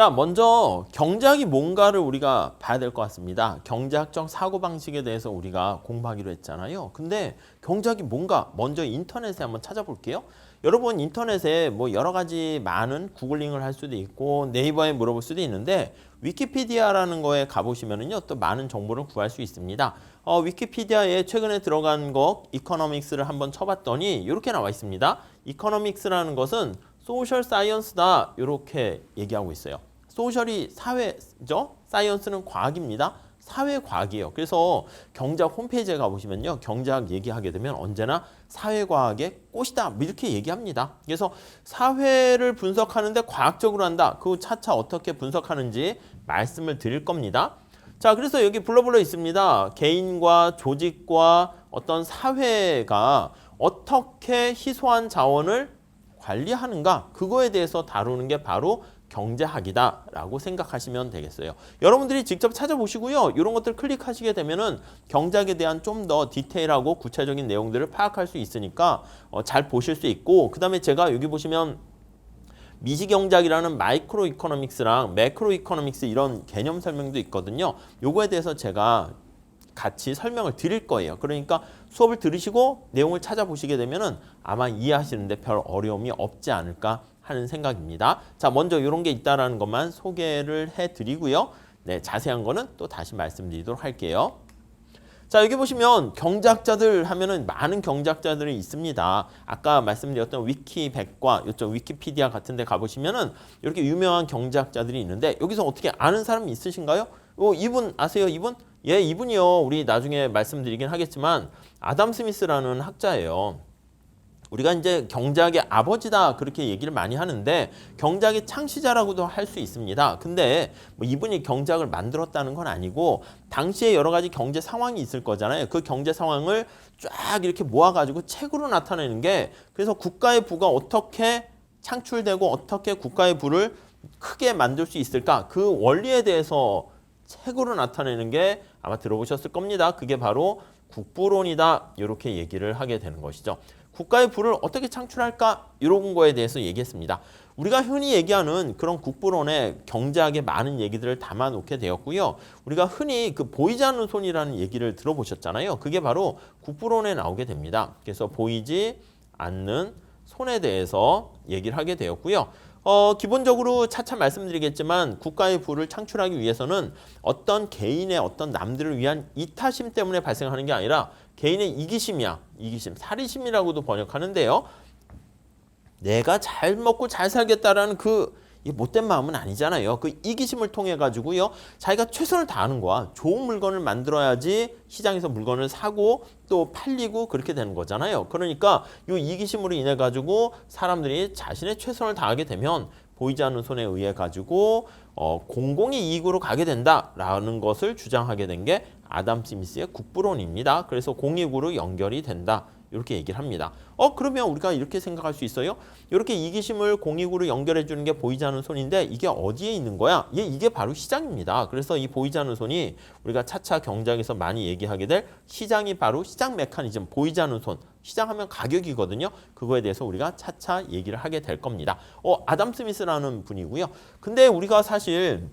자, 먼저 경제학이 뭔가를 우리가 봐야 될 것 같습니다. 경제학적 사고방식에 대해서 우리가 공부하기로 했잖아요. 근데 경제학이 뭔가 먼저 인터넷에 한번 찾아볼게요. 여러분 인터넷에 뭐 여러 가지 많은 구글링을 할 수도 있고 네이버에 물어볼 수도 있는데 위키피디아라는 거에 가보시면은요 또 많은 정보를 구할 수 있습니다. 위키피디아에 최근에 들어간 거 이코노믹스를 한번 쳐봤더니 이렇게 나와 있습니다. 이코노믹스라는 것은 소셜 사이언스다 이렇게 얘기하고 있어요. 소셜이 사회죠. 사이언스는 과학입니다. 사회과학이에요. 그래서 경제학 홈페이지에 가보시면요. 경제학 얘기하게 되면 언제나 사회과학의 꽃이다 이렇게 얘기합니다. 그래서 사회를 분석하는데 과학적으로 한다. 그 차차 어떻게 분석하는지 말씀을 드릴 겁니다. 자, 그래서 여기 불러불러 있습니다. 개인과 조직과 어떤 사회가 어떻게 희소한 자원을 관리하는가 그거에 대해서 다루는 게 바로 경제학이다라고 생각하시면 되겠어요. 여러분들이 직접 찾아보시고요. 이런 것들 클릭하시게 되면은 경제학에 대한 좀 더 디테일하고 구체적인 내용들을 파악할 수 있으니까 잘 보실 수 있고 그다음에 제가 여기 보시면 미시경제학이라는 마이크로 이코노믹스랑 매크로 이코노믹스 이런 개념 설명도 있거든요. 요거에 대해서 제가 같이 설명을 드릴 거예요. 그러니까 수업을 들으시고 내용을 찾아보시게 되면은 아마 이해하시는데 별 어려움이 없지 않을까 하는 생각입니다. 자, 먼저 이런 게 있다라는 것만 소개를 해드리고요. 네, 자세한 거는 또 다시 말씀드리도록 할게요. 자, 여기 보시면 경제학자들 하면은 많은 경제학자들이 있습니다. 아까 말씀드렸던 위키백과 이쪽 위키피디아 같은 데 가보시면은 이렇게 유명한 경제학자들이 있는데 여기서 어떻게 아는 사람이 있으신가요? 이분 아세요? 이분? 예, 이분이요. 우리 나중에 말씀드리긴 하겠지만 아담 스미스라는 학자예요. 우리가 이제 경제학의 아버지다 그렇게 얘기를 많이 하는데 경제학의 창시자라고도 할 수 있습니다. 근데 뭐 이분이 경제학을 만들었다는 건 아니고 당시에 여러 가지 경제 상황이 있을 거잖아요. 그 경제 상황을 쫙 이렇게 모아가지고 책으로 나타내는 게 그래서 국가의 부가 어떻게 창출되고 어떻게 국가의 부를 크게 만들 수 있을까 그 원리에 대해서 책으로 나타내는 게 아마 들어보셨을 겁니다. 그게 바로 국부론이다 이렇게 얘기를 하게 되는 것이죠. 국가의 부를 어떻게 창출할까 이런 거에 대해서 얘기했습니다. 우리가 흔히 얘기하는 그런 국부론에 경제학의 많은 얘기들을 담아놓게 되었고요. 우리가 흔히 그 보이지 않는 손이라는 얘기를 들어보셨잖아요. 그게 바로 국부론에 나오게 됩니다. 그래서 보이지 않는 손에 대해서 얘기를 하게 되었고요. 기본적으로 차차 말씀드리겠지만 국가의 부를 창출하기 위해서는 어떤 개인의 어떤 남들을 위한 이타심 때문에 발생하는 게 아니라 개인의 이기심이야. 이기심, 사리심이라고도 번역하는데요. 내가 잘 먹고 잘 살겠다라는 그 못된 마음은 아니잖아요. 그 이기심을 통해 가지고요. 자기가 최선을 다하는 거야. 좋은 물건을 만들어야지 시장에서 물건을 사고 또 팔리고 그렇게 되는 거잖아요. 그러니까 이 이기심으로 인해 가지고 사람들이 자신의 최선을 다하게 되면 보이지 않는 손에 의해 가지고 공공의 이익으로 가게 된다라는 것을 주장하게 된 게 아담 스미스의 국부론입니다. 그래서 공익으로 연결이 된다. 이렇게 얘기를 합니다. 그러면 우리가 이렇게 생각할 수 있어요? 이렇게 이기심을 공익으로 연결해 주는 게 보이지 않는 손인데 이게 어디에 있는 거야? 이게 바로 시장입니다. 그래서 이 보이지 않는 손이 우리가 차차 경제학에서 많이 얘기하게 될 시장이 바로 시장 메커니즘, 보이지 않는 손. 시장하면 가격이거든요. 그거에 대해서 우리가 차차 얘기를 하게 될 겁니다. 아담 스미스라는 분이고요. 근데 우리가 사실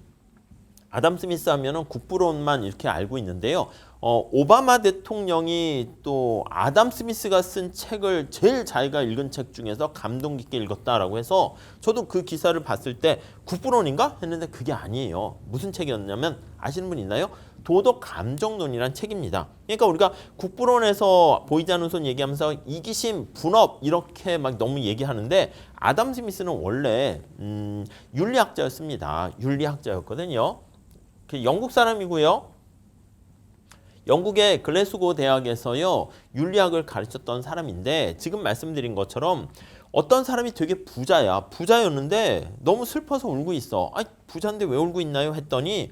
아담 스미스 하면은 국부론만 이렇게 알고 있는데요. 오바마 대통령이 또 아담 스미스가 쓴 책을 제일 자기가 읽은 책 중에서 감동 깊게 읽었다라고 해서 저도 그 기사를 봤을 때 국부론인가 했는데 그게 아니에요. 무슨 책이었냐면 아시는 분 있나요? 도덕 감정론이란 책입니다. 그러니까 우리가 국부론에서 보이지 않는 손 얘기하면서 이기심, 분업 이렇게 막 너무 얘기하는데 아담 스미스는 원래 윤리학자였습니다. 윤리학자였거든요. 영국 사람이고요. 영국의 글래스고 대학에서요. 윤리학을 가르쳤던 사람인데 지금 말씀드린 것처럼 어떤 사람이 되게 부자야. 부자였는데 너무 슬퍼서 울고 있어. 부자인데 왜 울고 있나요? 했더니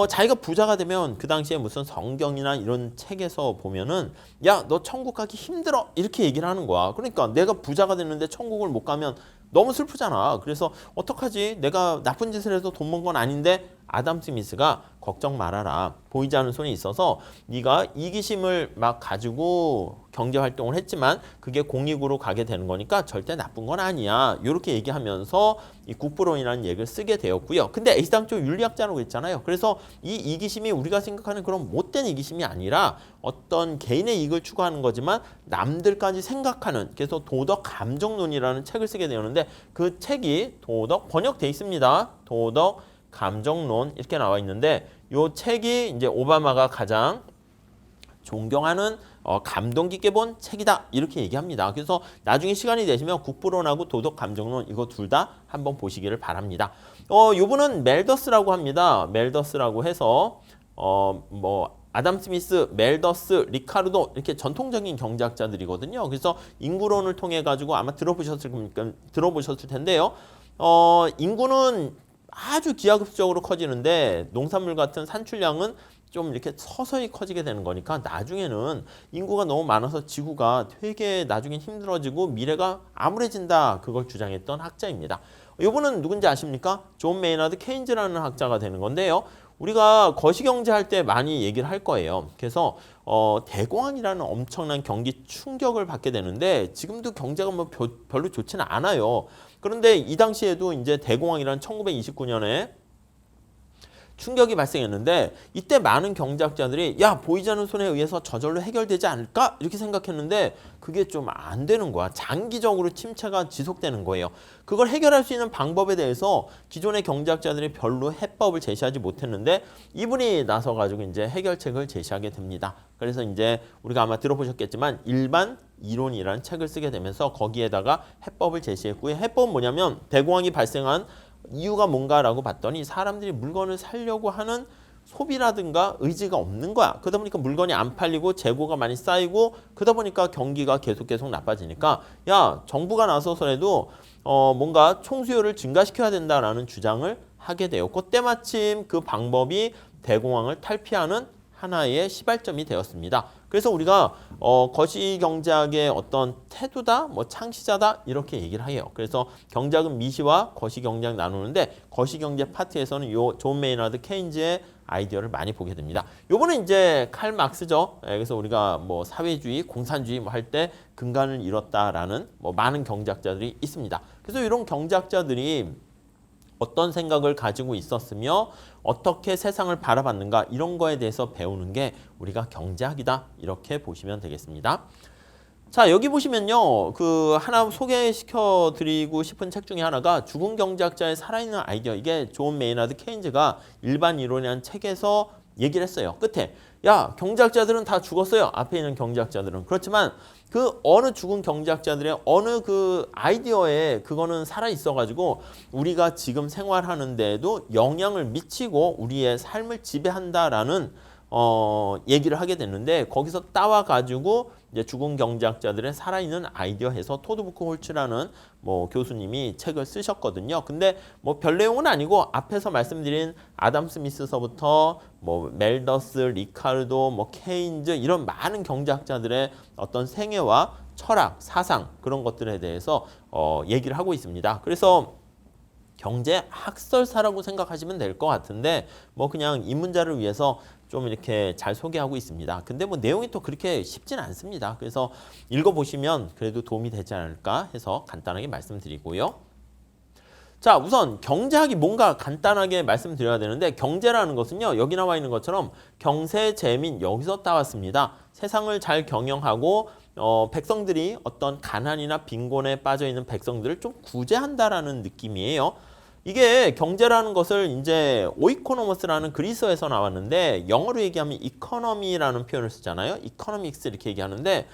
자기가 부자가 되면 그 당시에 무슨 성경이나 이런 책에서 보면은 야, 너 천국 가기 힘들어. 이렇게 얘기를 하는 거야. 그러니까 내가 부자가 됐는데 천국을 못 가면 너무 슬프잖아. 그래서 어떡하지? 내가 나쁜 짓을 해서 돈 번 건 아닌데 아담 스미스가 걱정 말아라. 보이지 않는 손이 있어서 네가 이기심을 막 가지고 경제 활동을 했지만 그게 공익으로 가게 되는 거니까 절대 나쁜 건 아니야. 이렇게 얘기하면서 이 국부론이라는 얘기를 쓰게 되었고요. 근데 A당초 윤리학자라고 했잖아요. 그래서 이 이기심이 우리가 생각하는 그런 못된 이기심이 아니라 어떤 개인의 이익을 추구하는 거지만 남들까지 생각하는, 그래서 도덕 감정론이라는 책을 쓰게 되었는데 그 책이 도덕 번역돼 있습니다. 도덕 감정론 이렇게 나와 있는데 이 책이 이제 오바마가 가장 존경하는 감동 깊게 본 책이다 이렇게 얘기합니다. 그래서 나중에 시간이 되시면 국부론하고 도덕 감정론 이거 둘 다 한번 보시기를 바랍니다. 요분은 멜더스라고 합니다. 멜더스라고 해서 뭐 아담 스미스, 멜더스, 리카르도 이렇게 전통적인 경제학자들이거든요. 그래서 인구론을 통해 가지고 아마 들어보셨을 텐데요. 인구는 아주 기하급수적으로 커지는데 농산물 같은 산출량은 좀 이렇게 서서히 커지게 되는 거니까 나중에는 인구가 너무 많아서 지구가 되게 나중에 힘들어지고 미래가 암울해진다. 그걸 주장했던 학자입니다. 이분은 누군지 아십니까? 존 메이너드 케인즈라는 학자가 되는 건데요. 우리가 거시경제 할 때 많이 얘기를 할 거예요. 그래서 대공황이라는 엄청난 경기 충격을 받게 되는데 지금도 경제가 뭐 별로 좋지는 않아요. 그런데 이 당시에도 이제 대공황이란 1929년에 충격이 발생했는데 이때 많은 경제학자들이 야 보이지 않는 손에 의해서 저절로 해결되지 않을까 이렇게 생각했는데 그게 좀 안 되는 거야. 장기적으로 침체가 지속되는 거예요. 그걸 해결할 수 있는 방법에 대해서 기존의 경제학자들이 별로 해법을 제시하지 못했는데 이분이 나서 가지고 이제 해결책을 제시하게 됩니다. 그래서 이제 우리가 아마 들어보셨겠지만 일반 이론이라는 책을 쓰게 되면서 거기에다가 해법을 제시했고요. 해법은 뭐냐면 대공황이 발생한 이유가 뭔가라고 봤더니 사람들이 물건을 사려고 하는 소비라든가 의지가 없는 거야. 그러다 보니까 물건이 안 팔리고 재고가 많이 쌓이고 그러다 보니까 경기가 계속 나빠지니까 야 정부가 나서서라도 뭔가 총수요를 증가시켜야 된다라는 주장을 하게 되었고 때마침 그 방법이 대공황을 탈피하는 하나의 시발점이 되었습니다. 그래서 우리가 거시경제학의 어떤 태도다, 뭐 창시자다 이렇게 얘기를 해요. 그래서 경제학은 미시와 거시경제학 나누는데 거시경제 파트에서는 요 존 메이너드 케인즈의 아이디어를 많이 보게 됩니다. 요거는 이제 칼 막스죠. 그래서 우리가 뭐 사회주의, 공산주의 뭐 할 때 근간을 잃었다라는 뭐 많은 경제학자들이 있습니다. 그래서 이런 경제학자들이 어떤 생각을 가지고 있었으며 어떻게 세상을 바라봤는가 이런 거에 대해서 배우는 게 우리가 경제학이다 이렇게 보시면 되겠습니다. 자 여기 보시면요 그 하나 소개시켜 드리고 싶은 책 중에 하나가 죽은 경제학자의 살아있는 아이디어. 이게 존 메이너드 케인즈가 일반 이론이라는 책에서 얘기를 했어요. 끝에 야 경제학자들은 다 죽었어요. 앞에 있는 경제학자들은. 그렇지만 그 어느 죽은 경제학자들의 어느 그 아이디어에 그거는 살아 있어 가지고 우리가 지금 생활하는데도 영향을 미치고 우리의 삶을 지배한다라는 얘기를 하게 됐는데 거기서 따와 가지고 이제 죽은 경제학자들의 살아있는 아이디어 해서 토드 부크 홀츠라는 뭐 교수님이 책을 쓰셨거든요. 근데 뭐 별 내용은 아니고 앞에서 말씀드린 아담 스미스서부터 뭐 멜더스, 리카르도, 뭐 케인즈 이런 많은 경제학자들의 어떤 생애와 철학, 사상 그런 것들에 대해서 얘기를 하고 있습니다. 그래서 경제 학설사라고 생각하시면 될 것 같은데 뭐 그냥 입문자를 위해서 좀 이렇게 잘 소개하고 있습니다. 근데 뭐 내용이 또 그렇게 쉽진 않습니다. 그래서 읽어보시면 그래도 도움이 되지 않을까 해서 간단하게 말씀드리고요. 자, 우선 경제학이 뭔가 간단하게 말씀드려야 되는데 경제라는 것은요. 여기 나와 있는 것처럼 경세, 재민 여기서 따왔습니다. 세상을 잘 경영하고 백성들이 어떤 가난이나 빈곤에 빠져 있는 백성들을 좀 구제한다라는 느낌이에요. 이게 경제라는 것을 이제 오이코노머스라는 그리스어에서 나왔는데 영어로 얘기하면 이코노미라는 표현을 쓰잖아요. 이코노믹스 이렇게 얘기하는데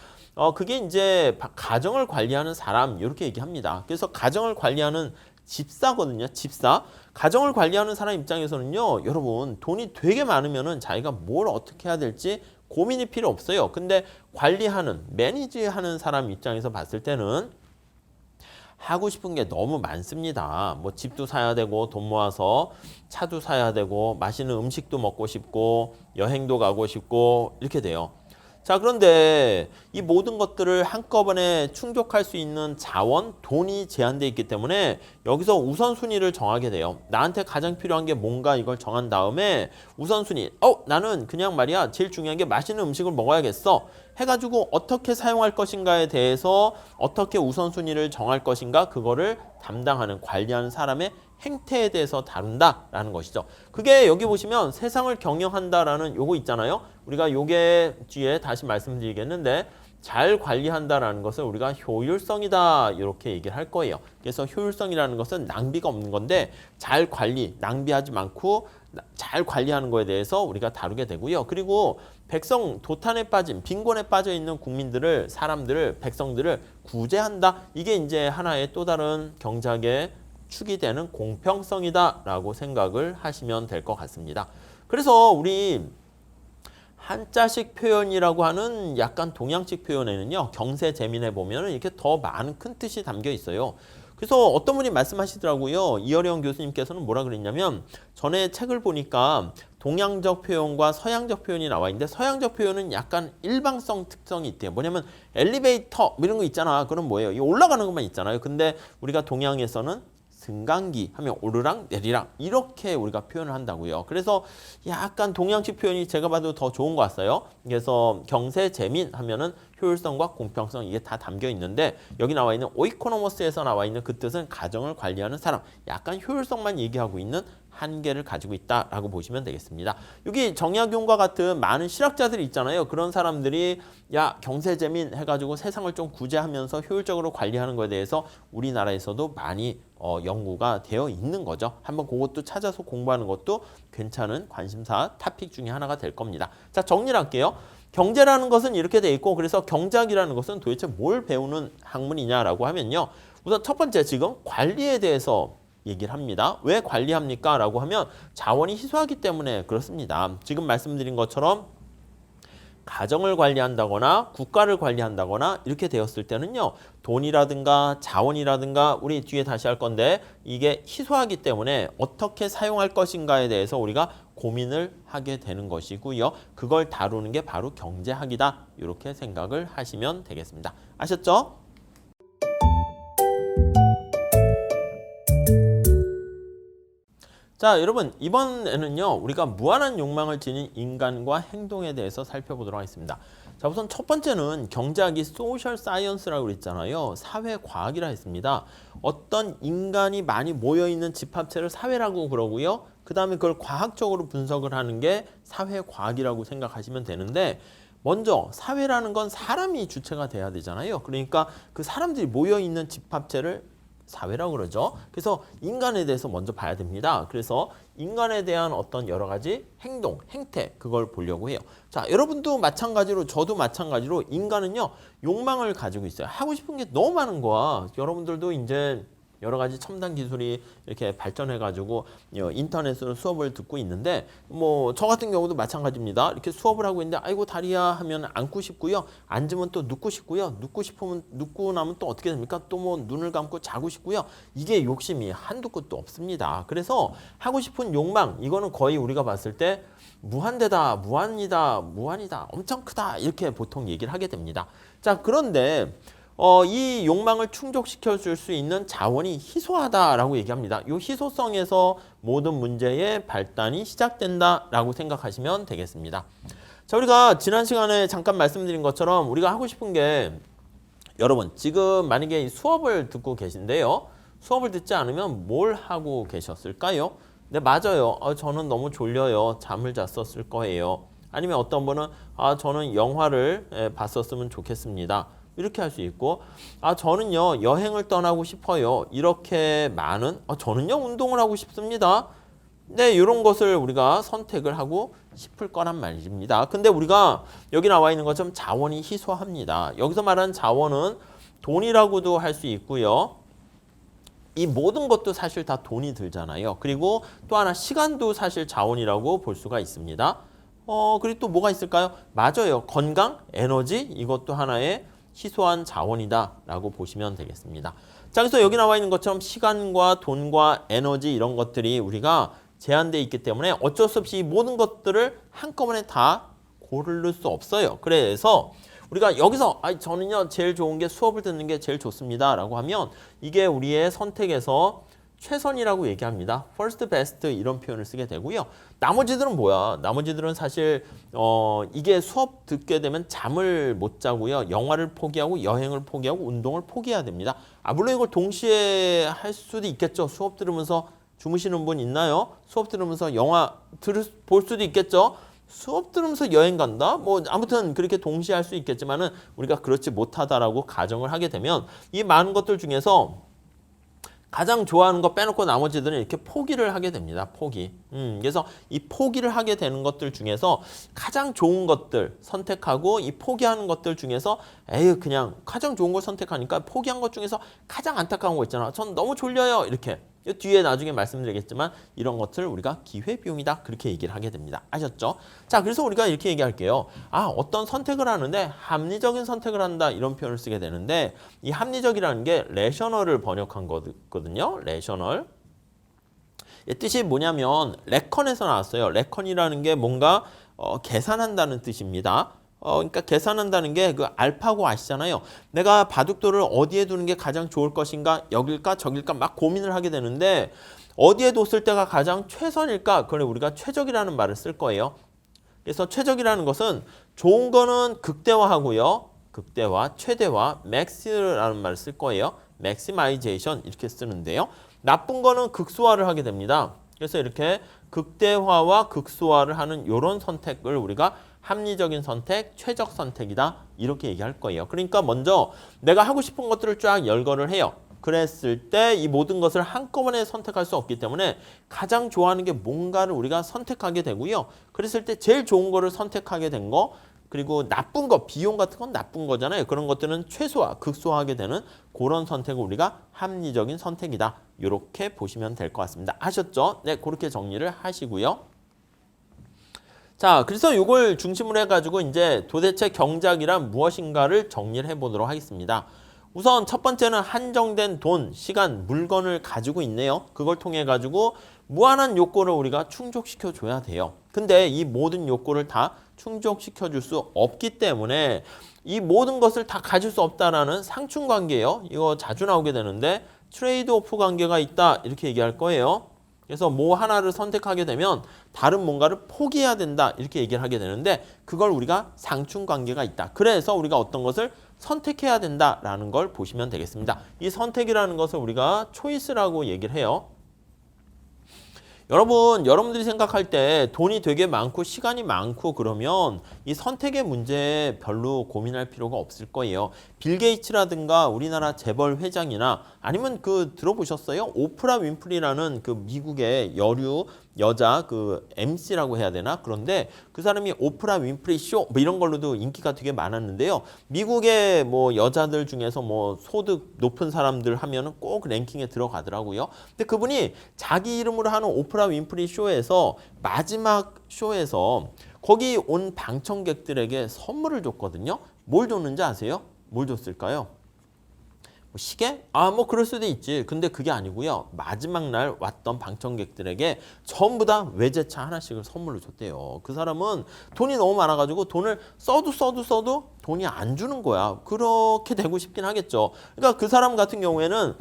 그게 이제 가정을 관리하는 사람 이렇게 얘기합니다. 그래서 가정을 관리하는 집사거든요. 집사. 가정을 관리하는 사람 입장에서는요. 여러분 돈이 되게 많으면은 자기가 뭘 어떻게 해야 될지 고민이 필요 없어요. 근데 관리하는, 매니지하는 사람 입장에서 봤을 때는 하고 싶은 게 너무 많습니다. 뭐 집도 사야 되고 돈 모아서 차도 사야 되고 맛있는 음식도 먹고 싶고 여행도 가고 싶고 이렇게 돼요. 자, 그런데 이 모든 것들을 한꺼번에 충족할 수 있는 자원, 돈이 제한되어 있기 때문에 여기서 우선순위를 정하게 돼요. 나한테 가장 필요한 게 뭔가 이걸 정한 다음에 우선순위. 나는 그냥 말이야 제일 중요한 게 맛있는 음식을 먹어야겠어. 해가지고 어떻게 사용할 것인가에 대해서 어떻게 우선순위를 정할 것인가 그거를 담당하는 관리하는 사람의 행태에 대해서 다룬다라는 것이죠. 그게 여기 보시면 세상을 경영한다라는 요거 있잖아요. 우리가 요게 뒤에 다시 말씀드리겠는데 잘 관리한다라는 것을 우리가 효율성이다 이렇게 얘기를 할 거예요. 그래서 효율성이라는 것은 낭비가 없는 건데 잘 관리, 낭비하지 않고 잘 관리하는 거에 대해서 우리가 다루게 되고요. 그리고 백성 도탄에 빠진 빈곤에 빠져 있는 국민들을 사람들을 백성들을 구제한다. 이게 이제 하나의 또 다른 경제학의 축이 되는 공평성이다라고 생각을 하시면 될 것 같습니다. 그래서 우리 한자식 표현이라고 하는 약간 동양식 표현에는요. 경세재민에 보면 이렇게 더 많은 큰 뜻이 담겨 있어요. 그래서 어떤 분이 말씀하시더라고요. 이어령 교수님께서는 뭐라 그랬냐면 전에 책을 보니까 동양적 표현과 서양적 표현이 나와 있는데 서양적 표현은 약간 일방성 특성이 있대요. 뭐냐면 엘리베이터 이런 거 있잖아. 그럼 뭐예요? 이 올라가는 것만 있잖아요. 근데 우리가 동양에서는 승강기 하면 오르락 내리락 이렇게 우리가 표현을 한다고요. 그래서 약간 동양식 표현이 제가 봐도 더 좋은 것 같아요. 그래서 경세재민 하면은 효율성과 공평성 이게 다 담겨 있는데 여기 나와 있는 오이코노머스에서 나와 있는 그 뜻은 가정을 관리하는 사람. 약간 효율성만 얘기하고 있는 한계를 가지고 있다라고 보시면 되겠습니다. 여기 정약용과 같은 많은 실학자들이 있잖아요. 그런 사람들이 야 경세재민 해가지고 세상을 좀 구제하면서 효율적으로 관리하는 것에 대해서 우리나라에서도 많이 연구가 되어 있는 거죠. 한번 그것도 찾아서 공부하는 것도 괜찮은 관심사 토픽 중에 하나가 될 겁니다. 자, 정리를 할게요. 경제라는 것은 이렇게 돼 있고 그래서 경제학이라는 것은 도대체 뭘 배우는 학문이냐라고 하면요. 우선 첫 번째 지금 관리에 대해서 얘기를 합니다. 왜 관리합니까? 라고 하면 자원이 희소하기 때문에 그렇습니다. 지금 말씀드린 것처럼 가정을 관리한다거나 국가를 관리한다거나 이렇게 되었을 때는요. 돈이라든가 자원이라든가 우리 뒤에 다시 할 건데 이게 희소하기 때문에 어떻게 사용할 것인가에 대해서 우리가 고민을 하게 되는 것이고요. 그걸 다루는 게 바로 경제학이다. 이렇게 생각을 하시면 되겠습니다. 아셨죠? 자, 여러분 이번에는요. 우리가 무한한 욕망을 지닌 인간과 행동에 대해서 살펴보도록 하겠습니다. 자, 우선 첫 번째는 경제학이 소셜 사이언스라고 그랬잖아요. 사회과학이라 했습니다. 어떤 인간이 많이 모여있는 집합체를 사회라고 그러고요. 그 다음에 그걸 과학적으로 분석을 하는 게 사회과학이라고 생각하시면 되는데 먼저 사회라는 건 사람이 주체가 돼야 되잖아요. 그러니까 그 사람들이 모여있는 집합체를 사회라고 그러죠. 그래서 인간에 대해서 먼저 봐야 됩니다. 그래서 인간에 대한 어떤 여러 가지 행동, 행태 그걸 보려고 해요. 자, 여러분도 마찬가지로 저도 마찬가지로 인간은요. 욕망을 가지고 있어요. 하고 싶은 게 너무 많은 거야. 여러분들도 이제 여러 가지 첨단 기술이 이렇게 발전해가지고 인터넷으로 수업을 듣고 있는데 뭐 저 같은 경우도 마찬가지입니다. 이렇게 수업을 하고 있는데 아이고 다리야 하면 앉고 싶고요. 앉으면 또 눕고 싶고요. 눕고 싶으면 눕고 나면 또 어떻게 됩니까? 또 뭐 눈을 감고 자고 싶고요. 이게 욕심이 한두 끝도 없습니다. 그래서 하고 싶은 욕망 이거는 거의 우리가 봤을 때 무한대다, 무한이다, 무한이다, 엄청 크다 이렇게 보통 얘기를 하게 됩니다. 자, 그런데 이 욕망을 충족시켜 줄 수 있는 자원이 희소하다라고 얘기합니다. 이 희소성에서 모든 문제의 발단이 시작된다라고 생각하시면 되겠습니다. 자, 우리가 지난 시간에 잠깐 말씀드린 것처럼 우리가 하고 싶은 게 여러분 지금 만약에 수업을 듣고 계신데요. 수업을 듣지 않으면 뭘 하고 계셨을까요? 네, 맞아요. 저는 너무 졸려요. 잠을 잤었을 거예요. 아니면 어떤 분은 저는 영화를 봤었으면 좋겠습니다. 이렇게 할 수 있고 저는요 여행을 떠나고 싶어요. 이렇게 많은 저는요 운동을 하고 싶습니다. 네, 이런 것을 우리가 선택을 하고 싶을 거란 말입니다. 근데 우리가 여기 나와 있는 것처럼 자원이 희소합니다. 여기서 말하는 자원은 돈이라고도 할 수 있고요. 이 모든 것도 사실 다 돈이 들잖아요. 그리고 또 하나 시간도 사실 자원이라고 볼 수가 있습니다. 그리고 또 뭐가 있을까요? 맞아요. 건강, 에너지 이것도 하나의 희소한 자원이다라고 보시면 되겠습니다. 자, 그래서 여기 나와 있는 것처럼 시간과 돈과 에너지 이런 것들이 우리가 제한되어 있기 때문에 어쩔 수 없이 이 모든 것들을 한꺼번에 다 고를 수 없어요. 그래서 우리가 여기서 저는요 제일 좋은 게 수업을 듣는 게 제일 좋습니다 라고 하면 이게 우리의 선택에서 최선이라고 얘기합니다. first best 이런 표현을 쓰게 되고요. 나머지들은 뭐야? 나머지들은 사실 이게 수업 듣게 되면 잠을 못 자고요. 영화를 포기하고 여행을 포기하고 운동을 포기해야 됩니다. 물론 이걸 동시에 할 수도 있겠죠. 수업 들으면서 주무시는 분 있나요? 수업 들으면서 영화 볼 수도 있겠죠. 수업 들으면서 여행 간다? 뭐 아무튼 그렇게 동시에 할 수 있겠지만은 우리가 그렇지 못하다라고 가정을 하게 되면 이 많은 것들 중에서 가장 좋아하는 거 빼놓고 나머지들은 이렇게 포기를 하게 됩니다. 포기. 그래서 이 포기를 하게 되는 것들 중에서 가장 좋은 것들 선택하고 이 포기하는 것들 중에서 그냥 가장 좋은 걸 선택하니까 포기한 것 중에서 가장 안타까운 거 있잖아. 전 너무 졸려요. 이렇게. 뒤에 나중에 말씀드리겠지만 이런 것들 우리가 기회비용이다. 그렇게 얘기를 하게 됩니다. 아셨죠? 자, 그래서 우리가 이렇게 얘기할게요. 어떤 선택을 하는데 합리적인 선택을 한다. 이런 표현을 쓰게 되는데 이 합리적이라는 게 레셔널을 번역한 거거든요. 레셔널. 뜻이 뭐냐면 레컨에서 나왔어요. 레컨이라는 게 뭔가 계산한다는 뜻입니다. 그러니까 계산한다는 게 그 알파고 아시잖아요. 내가 바둑돌을 어디에 두는 게 가장 좋을 것인가? 여길까 저길까 막 고민을 하게 되는데 어디에 뒀을 때가 가장 최선일까? 그걸 우리가 최적이라는 말을 쓸 거예요. 그래서 최적이라는 것은 좋은 거는 극대화하고요. 극대화, 최대화, 맥스라는 말을 쓸 거예요. maximization 이렇게 쓰는데요. 나쁜 거는 극소화를 하게 됩니다. 그래서 이렇게 극대화와 극소화를 하는 이런 선택을 우리가 합리적인 선택, 최적 선택이다 이렇게 얘기할 거예요. 그러니까 먼저 내가 하고 싶은 것들을 쫙 열거를 해요. 그랬을 때 이 모든 것을 한꺼번에 선택할 수 없기 때문에 가장 좋아하는 게 뭔가를 우리가 선택하게 되고요. 그랬을 때 제일 좋은 거를 선택하게 된 거, 그리고 나쁜 거, 비용 같은 건 나쁜 거잖아요. 그런 것들은 최소화, 극소화하게 되는 그런 선택을 우리가 합리적인 선택이다. 이렇게 보시면 될 것 같습니다. 아셨죠? 네, 그렇게 정리를 하시고요. 자, 그래서 이걸 중심으로 해가지고 이제 도대체 경작이란 무엇인가를 정리를 해보도록 하겠습니다. 우선 첫 번째는 한정된 돈, 시간, 물건을 가지고 있네요. 그걸 통해 가지고 무한한 욕구를 우리가 충족시켜 줘야 돼요. 근데 이 모든 욕구를 다 충족시켜 줄 수 없기 때문에 이 모든 것을 다 가질 수 없다라는 상충 관계예요. 이거 자주 나오게 되는데 트레이드 오프 관계가 있다 이렇게 얘기할 거예요. 그래서 뭐 하나를 선택하게 되면 다른 뭔가를 포기해야 된다 이렇게 얘기를 하게 되는데 그걸 우리가 상충 관계가 있다. 그래서 우리가 어떤 것을 선택해야 된다라는 걸 보시면 되겠습니다. 이 선택이라는 것을 우리가 초이스라고 얘기를 해요. 여러분들이 생각할 때 돈이 되게 많고 시간이 많고 그러면 이 선택의 문제에 별로 고민할 필요가 없을 거예요. 빌 게이츠라든가 우리나라 재벌 회장이나 아니면 들어보셨어요? 오프라 윈프리라는 그 미국의 여류 여자 MC라고 해야 되나? 그런데 그 사람이 오프라 윈프리 쇼 뭐 이런 걸로도 인기가 되게 많았는데요. 미국의 뭐 여자들 중에서 뭐 소득 높은 사람들 하면은 꼭 랭킹에 들어가더라고요. 근데 그분이 자기 이름으로 하는 오프라 윈프리 쇼에서 마지막 쇼에서 거기 온 방청객들에게 선물을 줬거든요. 뭘 줬는지 아세요? 뭘 줬을까요? 시계? 뭐 그럴 수도 있지. 근데 그게 아니고요. 마지막 날 왔던 방청객들에게 전부 다 외제차 하나씩을 선물로 줬대요. 그 사람은 돈이 너무 많아가지고 돈을 써도 돈이 안 주는 거야. 그렇게 되고 싶긴 하겠죠. 그러니까 그 사람 같은 경우에는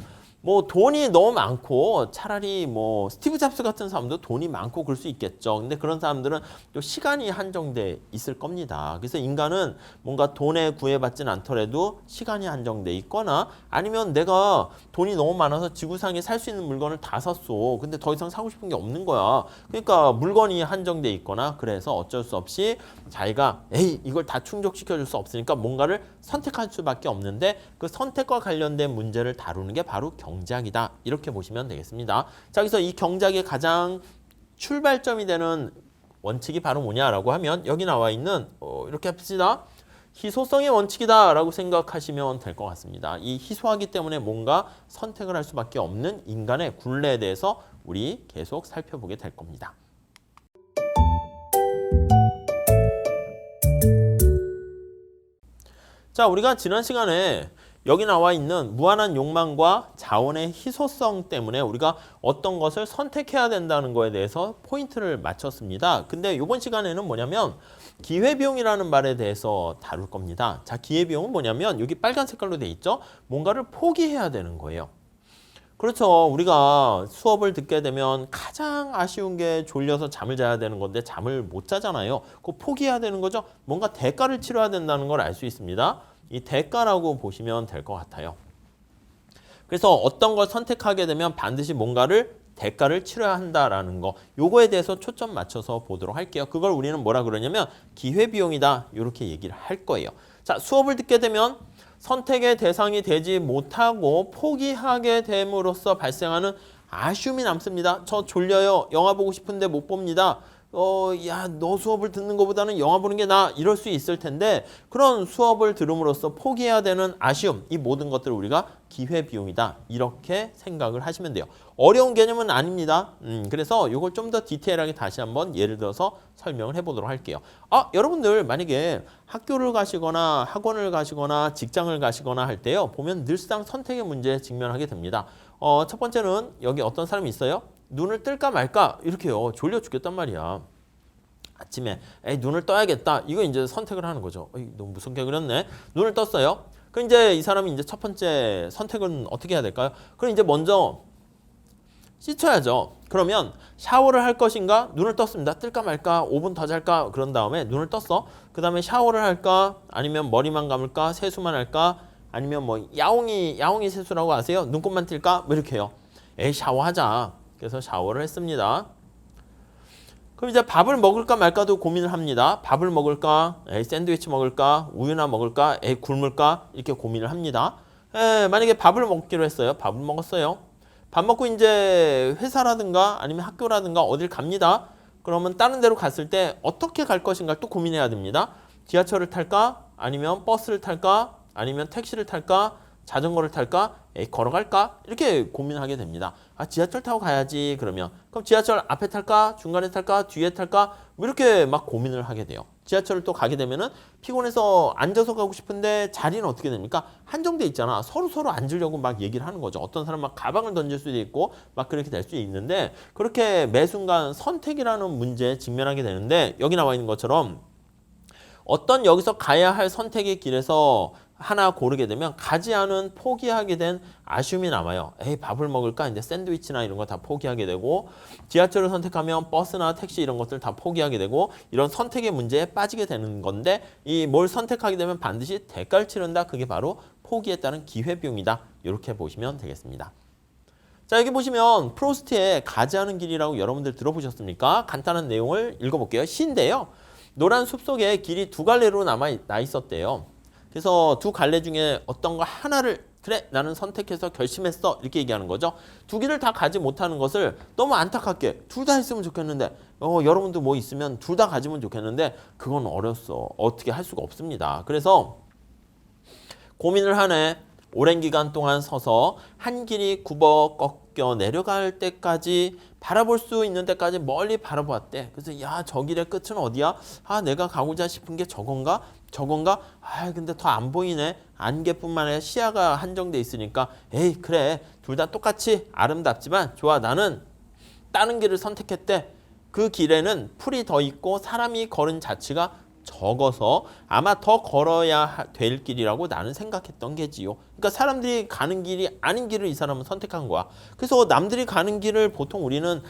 뭐 돈이 너무 많고 차라리 뭐 스티브 잡스 같은 사람도 돈이 많고 그럴 수 있겠죠. 근데 그런 사람들은 또 시간이 한정돼 있을 겁니다. 그래서 인간은 뭔가 돈에 구애받지는 않더라도 시간이 한정돼 있거나 아니면 내가 돈이 너무 많아서 지구상에 살 수 있는 물건을 다 샀어. 근데 더 이상 사고 싶은 게 없는 거야. 그러니까 물건이 한정돼 있거나 그래서 어쩔 수 없이 자기가 이걸 다 충족시켜 줄 수 없으니까 뭔가를 선택할 수밖에 없는데 그 선택과 관련된 문제를 다루는 게 바로 경작이다. 이렇게 보시면 되겠습니다. 자, 그래서 이 경작의 가장 출발점이 되는 원칙이 바로 뭐냐라고 하면 여기 나와 있는 이렇게 합시다. 희소성의 원칙이다 라고 생각하시면 될 것 같습니다. 이 희소하기 때문에 뭔가 선택을 할 수밖에 없는 인간의 굴레에 대해서 우리 계속 살펴보게 될 겁니다. 자, 우리가 지난 시간에 여기 나와 있는 무한한 욕망과 자원의 희소성 때문에 우리가 어떤 것을 선택해야 된다는 거에 대해서 포인트를 맞췄습니다. 근데 이번 시간에는 뭐냐면 기회비용이라는 말에 대해서 다룰 겁니다. 자, 기회비용은 뭐냐면 여기 빨간 색깔로 돼 있죠? 뭔가를 포기해야 되는 거예요. 그렇죠. 우리가 수업을 듣게 되면 가장 아쉬운 게 졸려서 잠을 자야 되는 건데 잠을 못 자잖아요. 그거 포기해야 되는 거죠. 뭔가 대가를 치러야 된다는 걸 알 수 있습니다. 이 대가라고 보시면 될 것 같아요. 그래서 어떤 걸 선택하게 되면 반드시 뭔가를 대가를 치러야 한다라는 거. 요거에 대해서 초점 맞춰서 보도록 할게요. 그걸 우리는 뭐라 그러냐면 기회비용이다. 이렇게 얘기를 할 거예요. 자, 수업을 듣게 되면 선택의 대상이 되지 못하고 포기하게 됨으로써 발생하는 아쉬움이 남습니다. 저 졸려요. 영화 보고 싶은데 못 봅니다. 야, 너 수업을 듣는 것보다는 영화 보는 게 나아. 이럴 수 있을 텐데 그런 수업을 들음으로써 포기해야 되는 아쉬움, 이 모든 것들을 우리가 기회비용이다. 이렇게 생각을 하시면 돼요. 어려운 개념은 아닙니다. 그래서 이걸 좀 더 디테일하게 다시 한번 예를 들어서 설명을 해보도록 할게요. 여러분들 만약에 학교를 가시거나 학원을 가시거나 직장을 가시거나 할 때요. 보면 늘상 선택의 문제에 직면하게 됩니다. 첫 번째는 여기 어떤 사람이 있어요? 눈을 뜰까 말까 이렇게요. 졸려 죽겠단 말이야. 아침에 눈을 떠야겠다. 이거 이제 선택을 하는 거죠. 너무 무섭게 그렸네. 눈을 떴어요. 그럼 이제 이 사람이 이제 첫 번째 선택은 어떻게 해야 될까요? 그럼 이제 먼저 씻어야죠. 그러면 샤워를 할 것인가? 눈을 떴습니다. 뜰까 말까? 5분 더 잘까? 그런 다음에 눈을 떴어. 그 다음에 샤워를 할까? 아니면 머리만 감을까? 세수만 할까? 아니면 뭐 야옹이 세수라고 아세요? 눈곱만 뜰까? 뭐 이렇게 해요. 샤워하자. 그래서 샤워를 했습니다. 그럼 이제 밥을 먹을까 말까도 고민을 합니다. 밥을 먹을까? 샌드위치 먹을까? 우유나 먹을까? 굶을까? 이렇게 고민을 합니다. 만약에 밥을 먹기로 했어요. 밥을 먹었어요. 밥 먹고 이제 회사라든가 아니면 학교라든가 어딜 갑니다. 그러면 다른 데로 갔을 때 어떻게 갈 것인가 또 고민해야 됩니다. 지하철을 탈까? 아니면 버스를 탈까? 아니면 택시를 탈까? 자전거를 탈까? 걸어갈까? 이렇게 고민하게 됩니다. 지하철 타고 가야지 그러면. 그럼 지하철 앞에 탈까? 중간에 탈까? 뒤에 탈까? 뭐 이렇게 막 고민을 하게 돼요. 지하철을 또 가게 되면은 피곤해서 앉아서 가고 싶은데 자리는 어떻게 됩니까? 한정돼 있잖아. 서로 앉으려고 막 얘기를 하는 거죠. 어떤 사람은 막 가방을 던질 수도 있고 막 그렇게 될 수 있는데 그렇게 매 순간 선택이라는 문제에 직면하게 되는데 여기 나와 있는 것처럼 어떤 여기서 가야 할 선택의 길에서 하나 고르게 되면 가지 않은 포기하게 된 아쉬움이 남아요. 밥을 먹을까? 이제 샌드위치나 이런 거 다 포기하게 되고 지하철을 선택하면 버스나 택시 이런 것들 다 포기하게 되고 이런 선택의 문제에 빠지게 되는 건데 이 뭘 선택하게 되면 반드시 대가를 치른다. 그게 바로 포기에 따른 기회비용이다. 이렇게 보시면 되겠습니다. 자, 여기 보시면 프로스트의 가지 않은 길이라고 여러분들 들어보셨습니까? 간단한 내용을 읽어볼게요. 시인데요. 노란 숲속에 길이 두 갈래로 나 있었대요. 그래서 두 갈래 중에 어떤 거 하나를 그래 나는 선택해서 결심했어 이렇게 얘기하는 거죠. 두 길을 다 가지 못하는 것을 너무 안타깝게 둘 다 했으면 좋겠는데 여러분도 뭐 있으면 둘 다 가지면 좋겠는데 그건 어렸어. 어떻게 할 수가 없습니다. 그래서 고민을 하네. 오랜 기간 동안 서서 한 길이 굽어 꺾여 내려갈 때까지 바라볼 수 있는 데까지 멀리 바라보았대. 그래서 야, 저 길의 끝은 어디야? 내가 가고자 싶은 게 저건가? 근데 더 안 보이네. 안개뿐만 아니라 시야가 한정돼 있으니까 그래. 둘 다 똑같이 아름답지만 좋아. 나는 다른 길을 선택했대. 그 길에는 풀이 더 있고 사람이 걸은 자치가 적어서 아마 더 걸어야 될 길이라고 나는 생각했던 게지요. 그러니까 사람들이 가는 길이 아닌 길을 이 사람은 선택한 거야. 그래서 남들이 가는 길을 보통 우리는